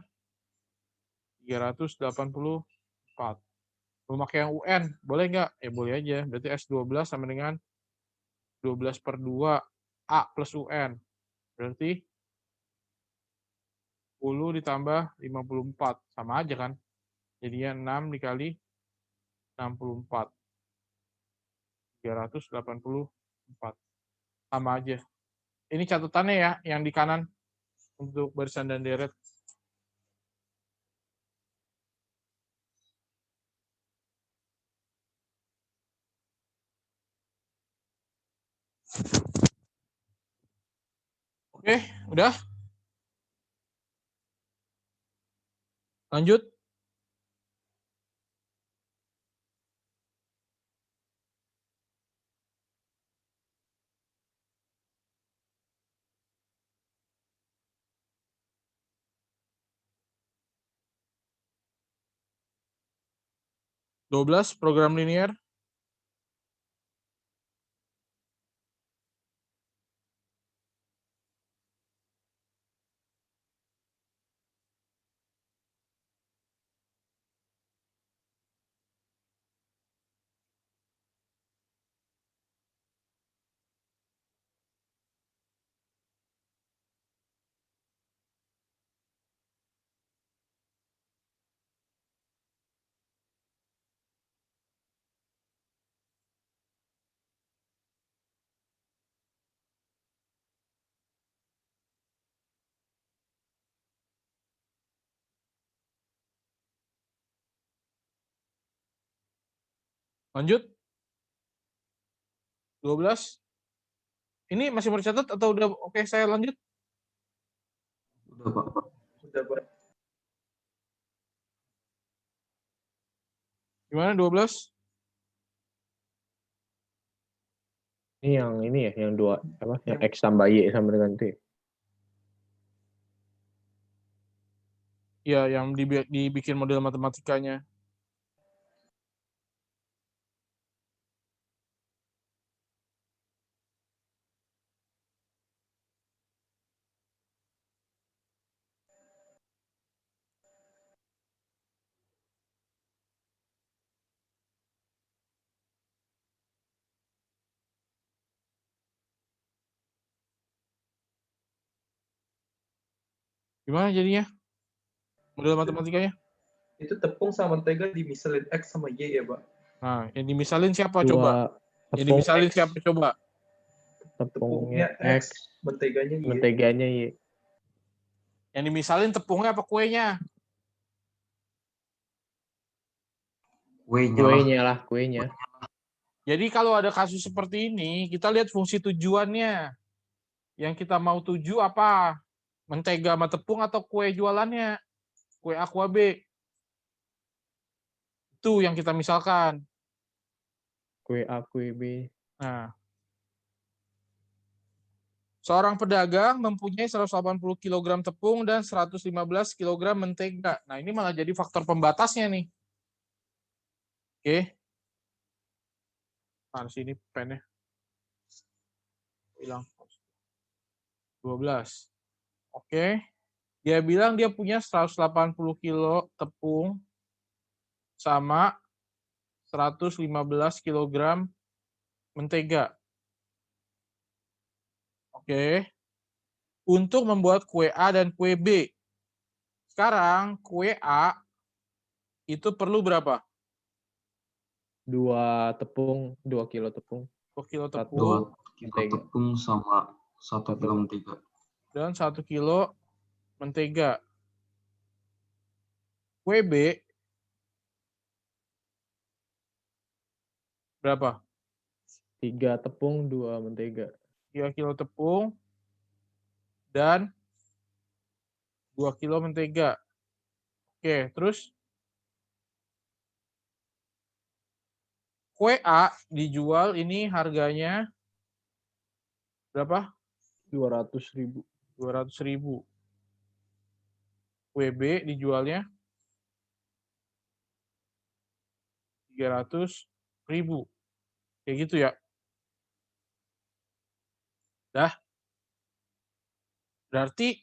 384. Mau pakai yang UN, boleh nggak? Ya boleh aja. Berarti S12 sama dengan 12 per 2 A plus UN. Berarti 10 ditambah 54. Sama aja kan? Jadinya 6 dikali 64. 384. Sama aja. Ini catatannya ya, yang di kanan untuk barisan dan deret. Oke, udah? Lanjut. Program linier. Lanjut. 12. Ini masih mau dicatat atau udah oke saya lanjut? Udah, Pak. Udah, Pak. Gimana 12? Ini ya, yang dua apa? Yang X tambah Y sama dengan T. Ya, yang dibikin model matematikanya. Gimana jadinya? Model matematikanya? Itu tepung sama mentega dimisalin X sama Y ya, Pak? Nah, yang dimisalin siapa Dua coba? Yang tepung dimisalin X. siapa coba? tepungnya Tepungnya X, X, menteganya Y. menteganya Y. Yang dimisalin tepungnya apa kuenya? Kuenya lah. Kuenya. Jadi kalau ada kasus seperti ini, kita lihat fungsi tujuannya. Yang kita mau tuju apa? Mentega sama tepung atau kue jualannya? Kue A, kue B. Itu yang kita misalkan. Kue A, kue B. Nah, seorang pedagang mempunyai 180 kg tepung dan 115 kg mentega. Nah, ini malah jadi faktor pembatasnya nih. Oke. Mana sini pennya? Hilang. 12. Oke. Dia bilang dia punya 180 kilo tepung sama 115 kg mentega. Oke. Untuk membuat kue A dan kue B. Sekarang kue A itu perlu berapa? 2 tepung, 2 kilo tepung. 2 kilo 2 tepung kilo tepung sama 1 kilo mentega. dan 1 kilo mentega. Kue B berapa? 3 tepung, 2 mentega. 3 kilo tepung dan 2 kilo mentega. Oke, terus kue A dijual ini harganya berapa? 200.000. 200.000. Kue B dijualnya 300.000. Kayak gitu ya. Dah. Berarti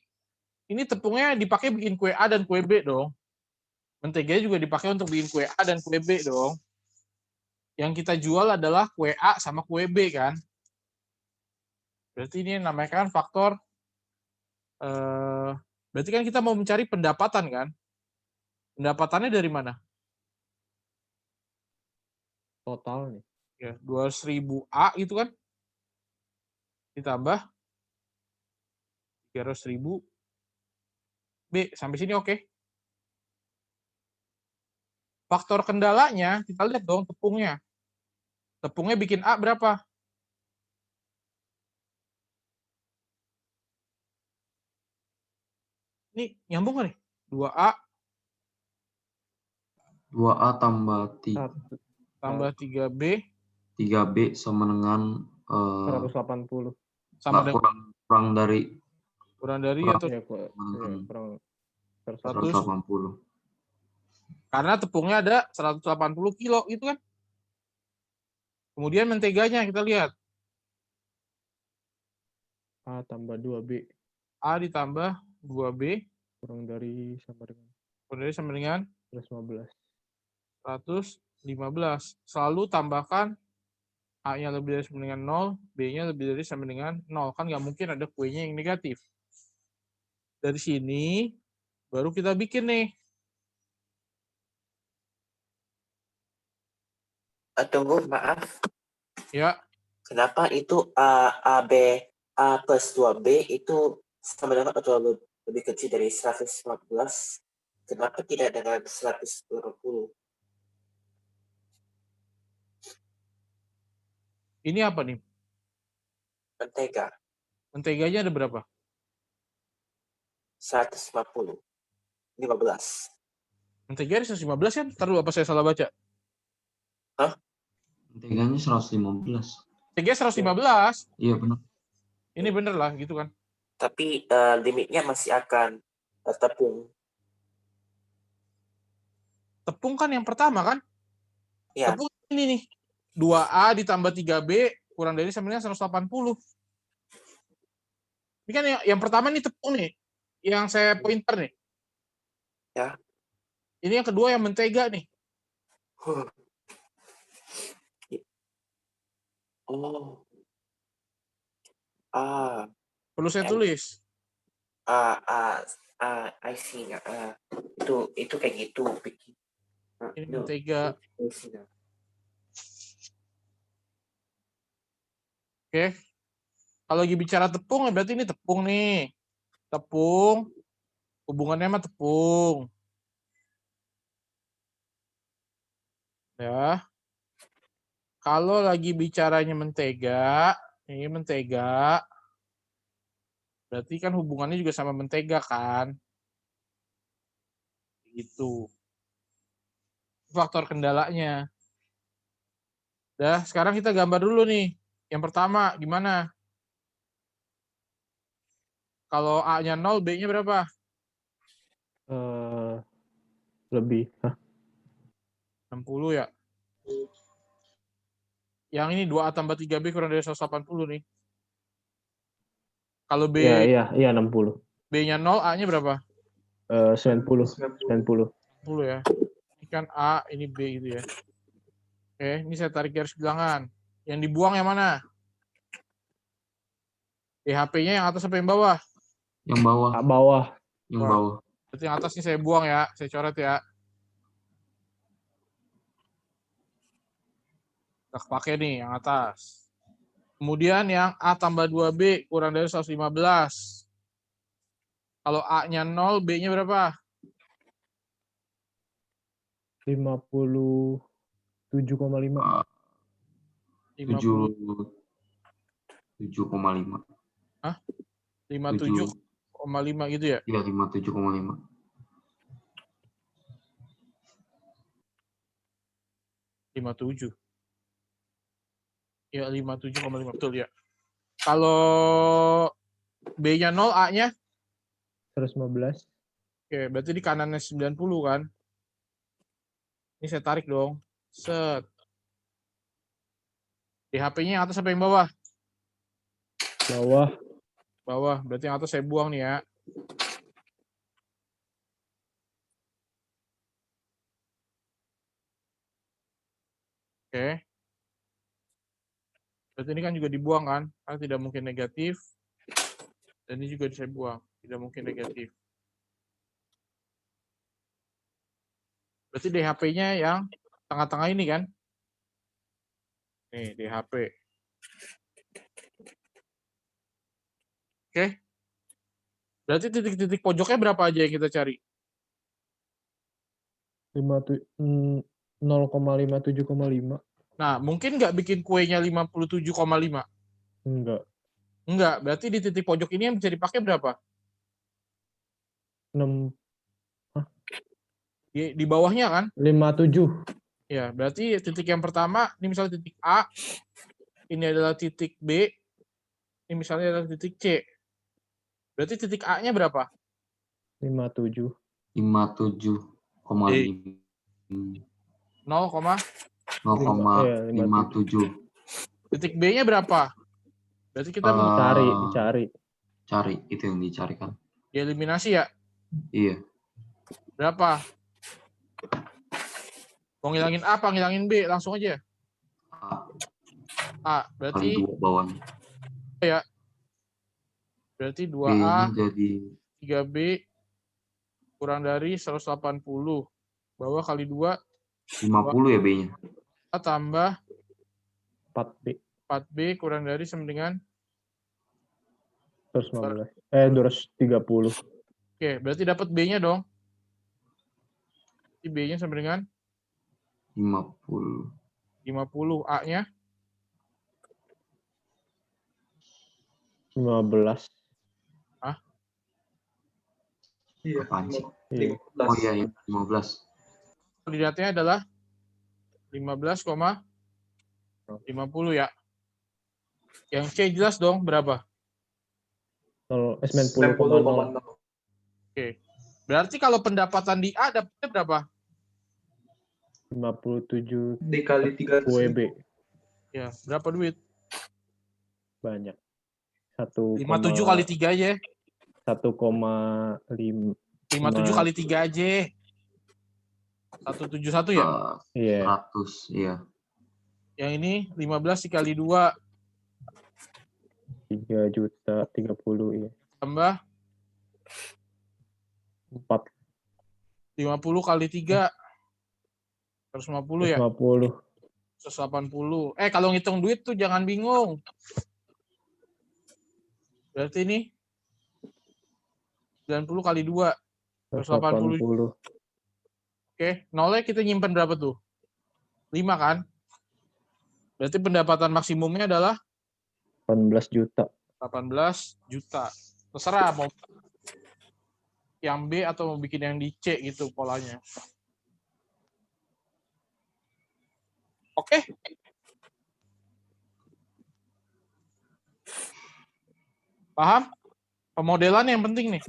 ini tepungnya dipakai bikin kue A dan kue B dong. Menteganya juga dipakai untuk bikin kue A dan kue B dong. Yang kita jual adalah kue A sama kue B kan. Berarti ini namanya kan faktor berarti kan kita mau mencari pendapatan kan? Pendapatannya dari mana? Total nih. Ya, 200.000 A itu kan ditambah 300.000 B. Sampai sini oke. Faktor kendalanya kita lihat dong tepungnya. Tepungnya bikin A berapa? Ini nyambung nggak nih? 2A 2A tambah 3B 3B sama dengan 180. sama dengan kurang dari atau kurang 180. karena tepungnya ada 180 kilo itu kan. Kemudian menteganya kita lihat. A tambah 2B. A ditambah 2B Kurang dari sama dengan 115. 115. Selalu tambahkan A-nya lebih dari sama dengan 0, B-nya lebih dari sama dengan 0. Kan nggak mungkin ada kuenya yang negatif. Dari sini, baru kita bikin nih. Tunggu, maaf. Ya. Kenapa itu A plus 2B itu sama dengan atau lebih kecil dari 115? Kenapa tidak dengan 120? Ini apa nih? Mentega. Menteganya ada berapa? 150. 15. Mentega ada 115 kan? Ntar dulu, apa saya salah baca? Menteganya 115. Mentega 115. Iya benar. Ini bener lah gitu kan. Tapi limitnya masih akan tepung. Tepung kan yang pertama kan? Ya. Tepung ini nih. 2A ditambah 3B kurang dari sama dengan 180. Ini kan yang pertama nih tepung nih. Yang saya pointer nih. Ya. Ini yang kedua yang mentega nih. Oh. Perlu saya tulis. I see. Itu kayak gitu. Ini mentega. Oke. Kalau lagi bicara tepung, berarti ini tepung nih. Tepung. Hubungannya sama tepung. Ya. Kalau lagi bicaranya mentega, ini mentega. Berarti kan hubungannya juga sama mentega kan? Gitu. Faktor kendalanya. Dah, sekarang kita gambar dulu nih. Yang pertama, gimana? Kalau A-nya 0, B-nya berapa? Lebih. Hah? 60 ya? Yang ini 2A tambah 3B kurang dari 180 nih. Kalau B, Iya 60. B-nya 0, A-nya berapa? 90 ya. Ini kan A, ini B gitu ya. Oke, ini saya tarik garis bilangan. Yang dibuang yang mana? DHP-nya yang atas apa yang bawah? Yang bawah. Bawah. Yang bawah. Berarti yang atas ini saya buang ya, saya coret ya. Udah kepake nih yang atas. Kemudian yang A tambah 2B kurang dari 115. Kalau A-nya 0, B-nya berapa? 57,5. 7,5. Hah? 57,5 gitu ya? Iya, 57,5. 57. Ya, 57,5 betul ya. Kalau B-nya 0, A-nya 115. Oke, berarti di kanannya 90 kan? Ini saya tarik dong. Set. DHP-nya yang atas apa yang bawah? Bawah. Bawah. Berarti yang atas saya buang nih ya. Oke. Berarti ini kan juga dibuang kan? Karena tidak mungkin negatif. Dan ini juga saya buang. Tidak mungkin negatif. Berarti DHP-nya yang tengah-tengah ini kan? Nih, DHP. Oke. Berarti titik-titik pojoknya berapa aja yang kita cari? 0,57,5. Nah, mungkin nggak bikin kuenya 57,5? Enggak. Enggak. Berarti di titik pojok ini yang bisa dipakai berapa? 6. Di bawahnya kan? 57. Ya, berarti titik yang pertama, ini misalnya titik A, ini adalah titik B, ini misalnya adalah titik C. Berarti titik A-nya berapa? 57. 57,5. 0,57. Titik B-nya berapa? Berarti kita mau Dicari. Cari, itu yang dicarikan. dieliminasi ya? Iya. Berapa? Mau ngilangin A apa ngilangin B? Langsung aja. A. Berarti Kali 2 bawahnya. Ya. Berarti 2A, B-nya jadi 3B kurang dari 180. Bawah kali 2. 50 ya B-nya. A tambah 4B. 4B kurang dari sama dengan 215. 230. Oke, berarti dapat B-nya dong. Berarti B-nya sama dengan 50. 50. A-nya 15. Iya, Apaan sih? Iya. 15. Oh iya, 15. Koordinatnya adalah 15,50 ya. Yang C jelas dong berapa? 90,0. 90,0. Oke. Berarti kalau pendapatan di A dapatnya berapa? 57 Dikali 300.000. UEB. Ya, berapa duit? Banyak. 57 kali 3 aja. 1,5. 57 kali 3 aja. 171 ya? Iya. 100, iya. Yang ini 15 dikali 2 3.030.000, iya. tambah 4. 50 kali 3 150 ya? 150. 180. Kalau ngitung duit tuh jangan bingung. Berarti ini 90 kali 2 180. 180. Oke, nolnya kita nyimpen berapa tuh? 5 kan? Berarti pendapatan maksimumnya adalah 18 juta. 18 juta. Terserah mau yang B atau mau bikin yang di C gitu polanya. Oke. Paham? Pemodelan yang penting nih.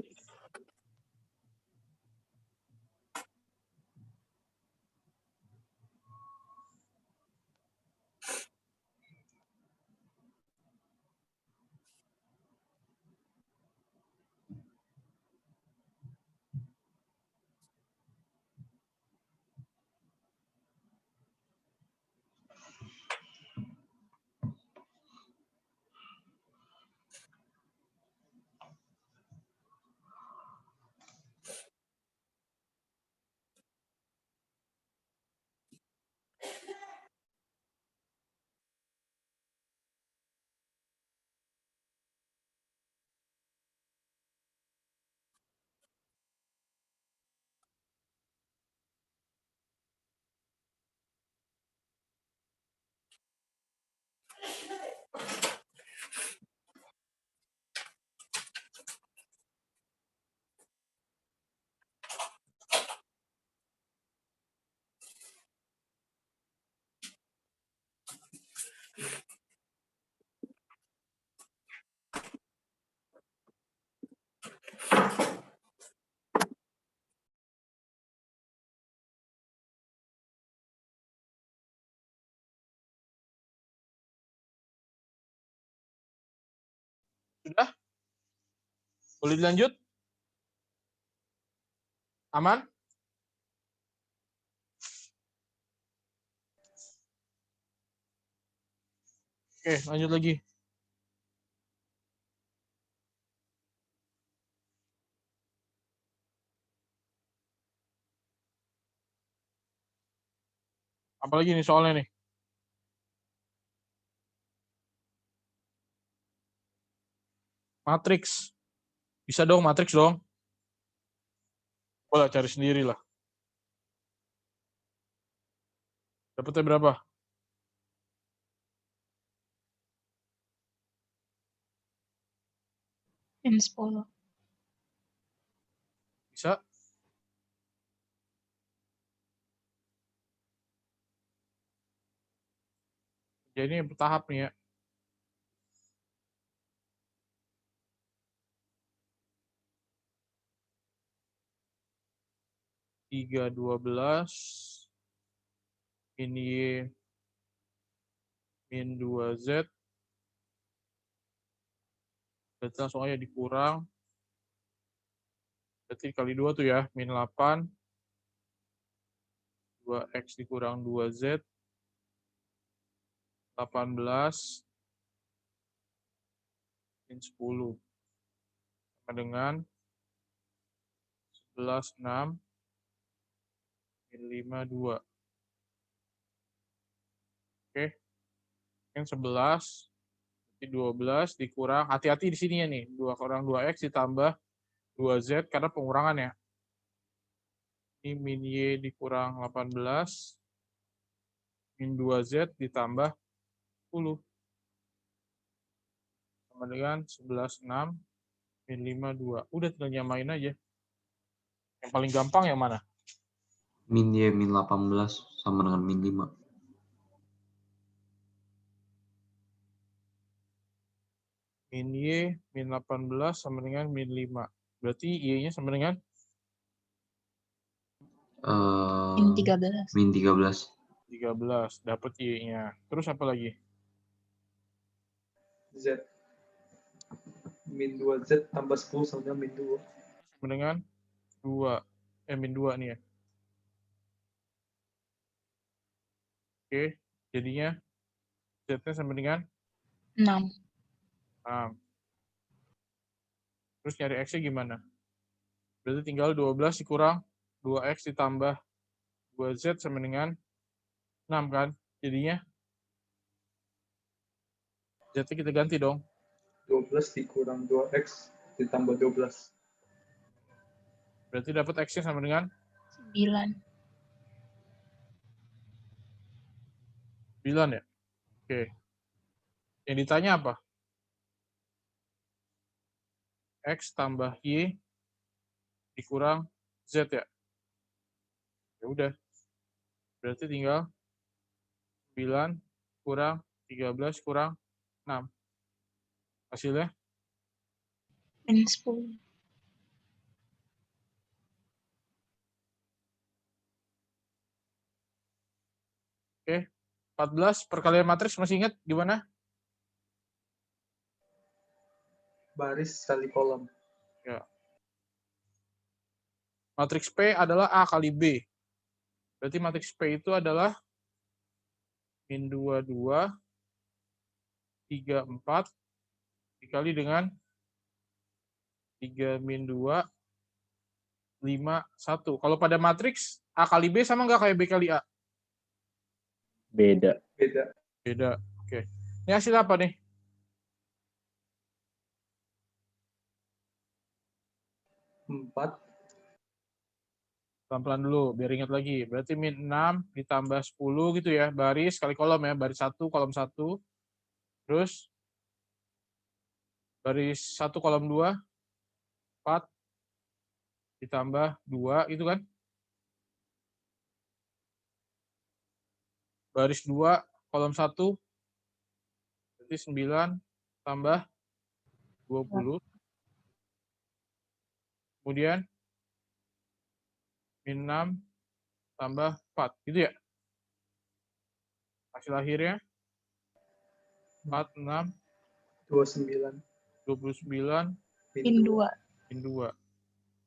Sudah? Boleh dilanjut? Aman? Oke, lanjut lagi. Apalagi nih soalnya nih? Matriks. Bisa dong matriks dong. Boleh cari sendiri lah. Dapatnya berapa? N10. Bisa? Jadi ini bertahap nih ya. Tiga 12 min Y min 2Z. Berarti langsung aja dikurang. Berarti kali 2 tuh ya, min 8. 2X dikurang 2Z. 18 min 10. Sama dengan 11, 6 min 5, 2. Oke. Yang 11 berarti 12 dikurang, hati-hati di sini ya nih, 2 kurang 2X ditambah 2Z karena pengurangan ya. Ini min Y dikurang 18 min 2Z ditambah 10. Sama sama dengan 11,6 min 5,2. Udah tinggal nyamain aja. Yang paling gampang yang mana? Min Y min 18 sama dengan min 5. Min Y min 18 sama dengan min 5. Berarti Y-nya sama dengan Min 13. Min 13. 13. Dapat Y-nya. Terus apa lagi? Z. Min 2Z tambah 10 sama dengan min 2. Sama dengan 2. Min 2 nih ya. Oke. Jadinya Z-nya sama dengan 6. 6. Terus nyari X-nya gimana? Berarti tinggal 12 dikurang 2X ditambah 2Z sama dengan 6 kan? Jadinya Z-nya kita ganti dong. 12 dikurang 2X ditambah 12. Berarti dapat X-nya sama dengan 9. 9 ya? Oke. Yang ditanya apa? X tambah Y dikurang Z ya? Ya udah. Berarti tinggal 9 kurang 13 kurang 6. Hasilnya Min 10. oke. 14 perkalian matriks masih ingat gimana? Baris kali kolom. Ya. Matriks P adalah A kali B. Berarti matriks P itu adalah min 2, 2, 3, 4, dikali dengan 3 min 2, 5, 1. Kalau pada matriks, A kali B sama nggak kayak B kali A? Beda. Beda. Beda. Oke. Ini hasil apa nih? Empat. Pelan-pelan dulu, biar ingat lagi. Berarti min 6 ditambah 10 gitu ya. Baris kali kolom ya. Baris 1, kolom 1. Terus baris 1, kolom 2. 4 ditambah 2 gitu kan. Baris 2, kolom 1. Berarti 9 tambah 20. Kemudian min 6 tambah 4. Gitu ya. Hasil akhirnya 4, 6, 29. 29, Min 2. min 2.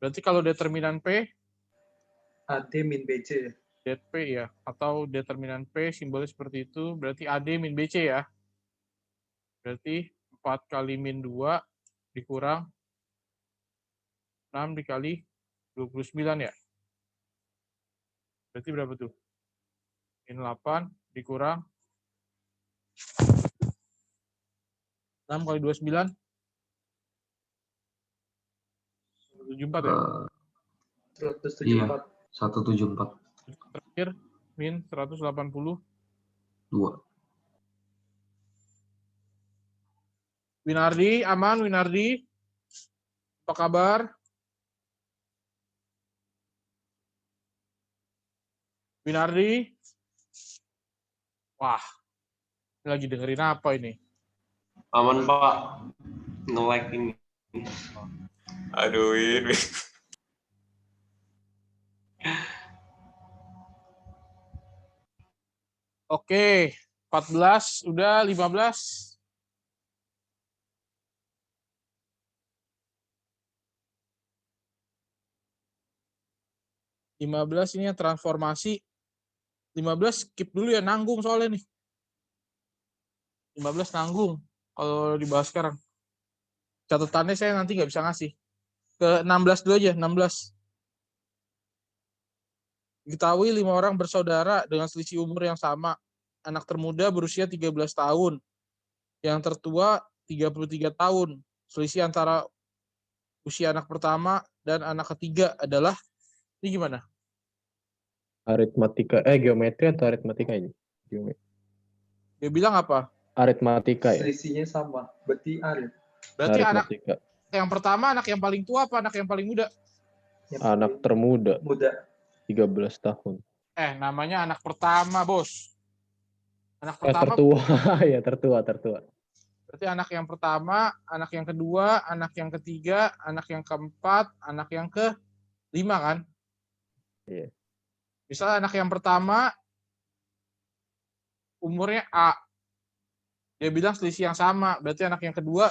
Berarti kalau determinan P, AD min BC. det P ya, atau determinan P simbolnya seperti itu, berarti AD min BC ya. Berarti 4 kali min 2 dikurang 6 dikali 29 ya. Berarti berapa tuh? Min 8 dikurang 6 kali 29. 174 ya. 174. Iya, 174. Terakhir min 182. Winardi, aman Winardi? Apa kabar? Winardi? Wah, ini lagi dengerin apa ini? Aman Pak, nge-like ini. Aduh, Win. Oke, 14, udah 15. Ini yang transformasi. 15 skip dulu ya, nanggung soalnya nih. 15 nanggung kalau dibahas sekarang. Catatannya saya nanti nggak bisa ngasih. Ke 16 dulu aja, 16. Diketahui 5 orang bersaudara dengan selisih umur yang sama. Anak termuda berusia 13 tahun. Yang tertua 33 tahun. Selisih antara usia anak pertama dan anak ketiga adalah, ini gimana? Aritmatika, geometri atau aritmatika ini? Geometri. Dia bilang apa? Aritmatika ya? Selisihnya sama. Berarti arit. Berarti anak Aritmatika. yang pertama anak yang paling tua apa anak yang paling muda? Anak termuda, Muda. 13 tahun. Namanya anak pertama, Bos. Anak pertama Tertua. Ya, tertua. berarti anak yang pertama, anak yang kedua, anak yang ketiga, anak yang keempat, anak yang kelima kan? Iya. Misalnya anak yang pertama umurnya A. Dia bilang selisih yang sama, berarti anak yang kedua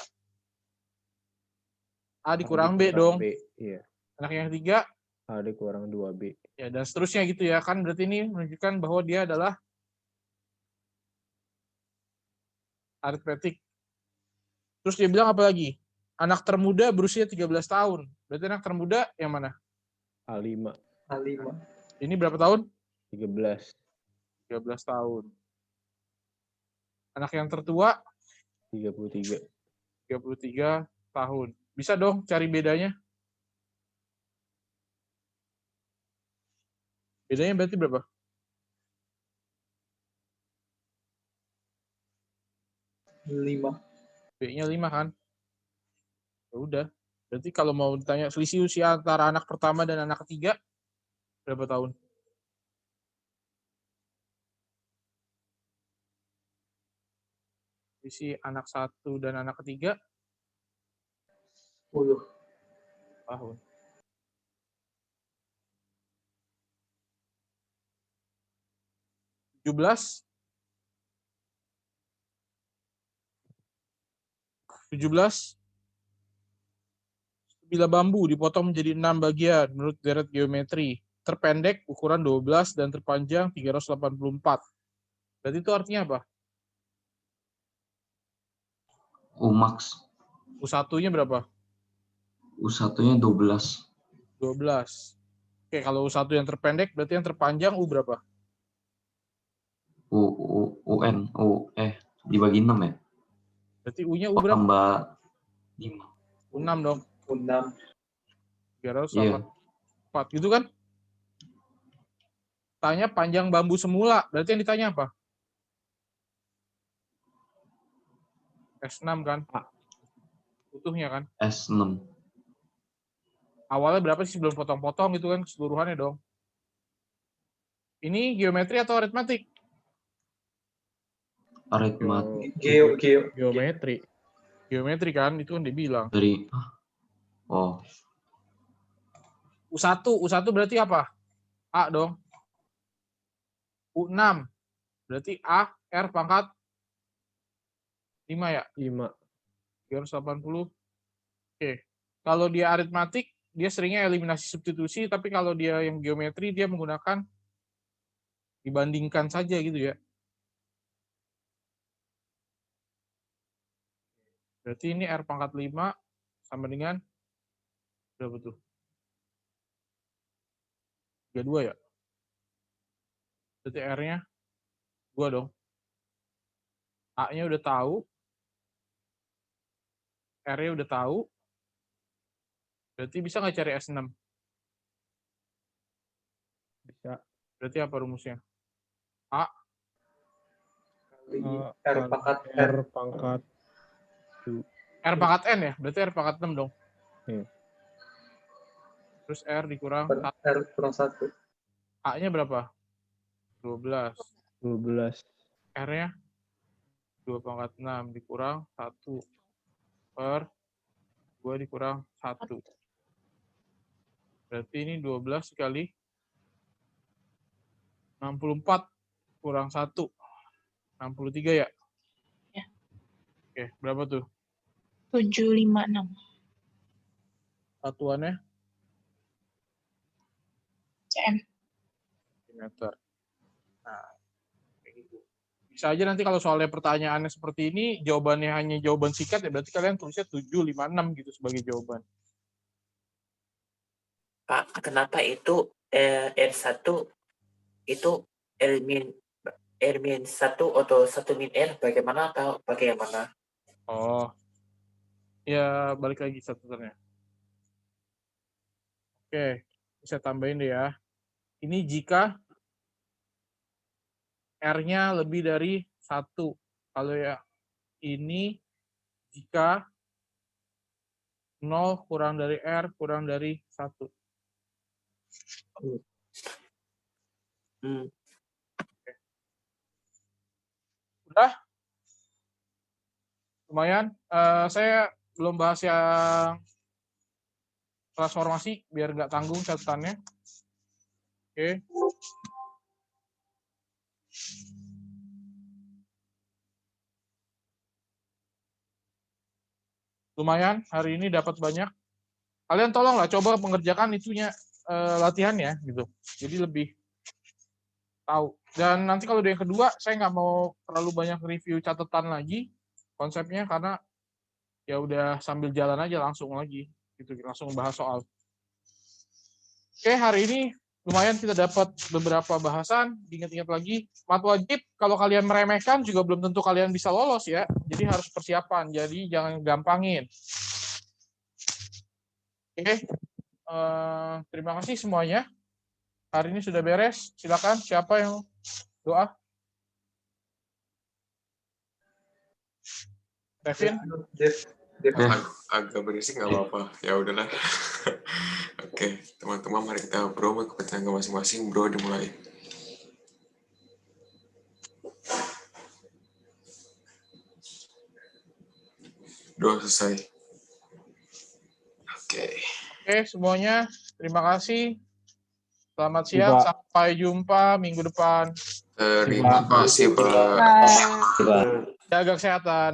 A dikurang B dong. B. Iya. Anak yang ketiga A dikurang 2B. ya, dan seterusnya gitu ya kan, berarti ini menunjukkan bahwa dia adalah aritmetik. Terus dia bilang apa lagi? Anak termuda berusia 13 tahun. Berarti anak termuda yang mana? A5. A5. Ini berapa tahun? 13. 13 tahun. Anak yang tertua 33. 33 tahun. Bisa dong cari bedanya? Bedanya berarti berapa? Lima. B-nya 5 kan? Ya udah. Berarti kalau mau ditanya selisih usia antara anak pertama dan anak ketiga, berapa tahun? Selisih anak satu dan anak ketiga, 10 tahun. Tujuh 17 bila bambu dipotong menjadi 6 bagian menurut deret geometri. Terpendek ukuran 12 dan terpanjang 384. Berarti itu artinya apa? Umax. U1-nya berapa? U1-nya 12. 12. Oke, kalau U1 yang terpendek, berarti yang terpanjang U berapa? UN. Dibagi 6 ya? Berarti U-nya U berapa? Tambah 5. U6 dong. U6. 384. Iya. Gitu kan? Tanya panjang bambu semula. Berarti yang ditanya apa? S6 kan? Utuhnya kan? S6. Awalnya berapa sih sebelum potong-potong gitu kan keseluruhannya dong. Ini geometri atau aritmatik? Aritmatik. Geometri. Geometri kan, itu kan dibilang. Dari U1 berarti apa? A dong. U6 berarti A R pangkat 5 ya? 5. 380. Oke. Kalau dia aritmatik, dia seringnya eliminasi substitusi, tapi kalau dia yang geometri, dia menggunakan dibandingkan saja gitu ya. Berarti ini R pangkat 5 sama dengan berapa tuh? 32 ya? Berarti R-nya 2 dong. A-nya udah tahu. R-nya udah tahu. Berarti bisa nggak cari S6? Bisa. Berarti apa rumusnya? A. R pangkat R pangkat R pangkat N ya? Berarti R pangkat 6 dong. Terus R dikurang R kurang 1. A-nya berapa? 12. 12. R-nya 2 pangkat 6 dikurang 1 per 2 dikurang 1. Berarti ini 12 kali 64 kurang 1. 63 ya? Ya. Oke, berapa tuh? 756. Satuannya? cm. Meter. Nah, kayak gitu. Bisa aja nanti kalau soalnya pertanyaannya seperti ini, jawabannya hanya jawaban singkat, ya berarti kalian tulisnya 756 gitu sebagai jawaban. Pak, kenapa itu R1 itu R-1 atau 1 min R? Bagaimana atau bagaimana? Oh, ya balik lagi satuannya. Oke, bisa tambahin deh ya. Ini jika R-nya lebih dari 1. Kalau ya ini jika 0 kurang dari R kurang dari 1. Udah? Lumayan. Saya belum bahas yang transformasi, biar nggak tanggung catatannya. Oke. Lumayan, hari ini dapat banyak. Kalian tolonglah coba mengerjakan itunya latihan ya, gitu. Jadi lebih tahu. Dan nanti kalau yang kedua, saya nggak mau terlalu banyak review catatan lagi konsepnya, karena ya udah sambil jalan aja langsung lagi, gitu, langsung bahas soal. Oke, hari ini lumayan kita dapat beberapa bahasan. Diingat-ingat lagi, mat wajib kalau kalian meremehkan juga belum tentu kalian bisa lolos ya. Jadi harus persiapan. Jadi jangan gampangin. Oke, terima kasih semuanya. Hari ini sudah beres. Silakan siapa yang doa? Devin? Agak berisik nggak apa-apa. Ya udahlah. Oke, teman-teman, mari kita ngobrol ke tetangga masing-masing. Bro, dimulai. Doa selesai. Oke, Semuanya. Terima kasih. Selamat siang. Sampai jumpa minggu depan. Terima kasih, Pak. Coba. Jaga kesehatan.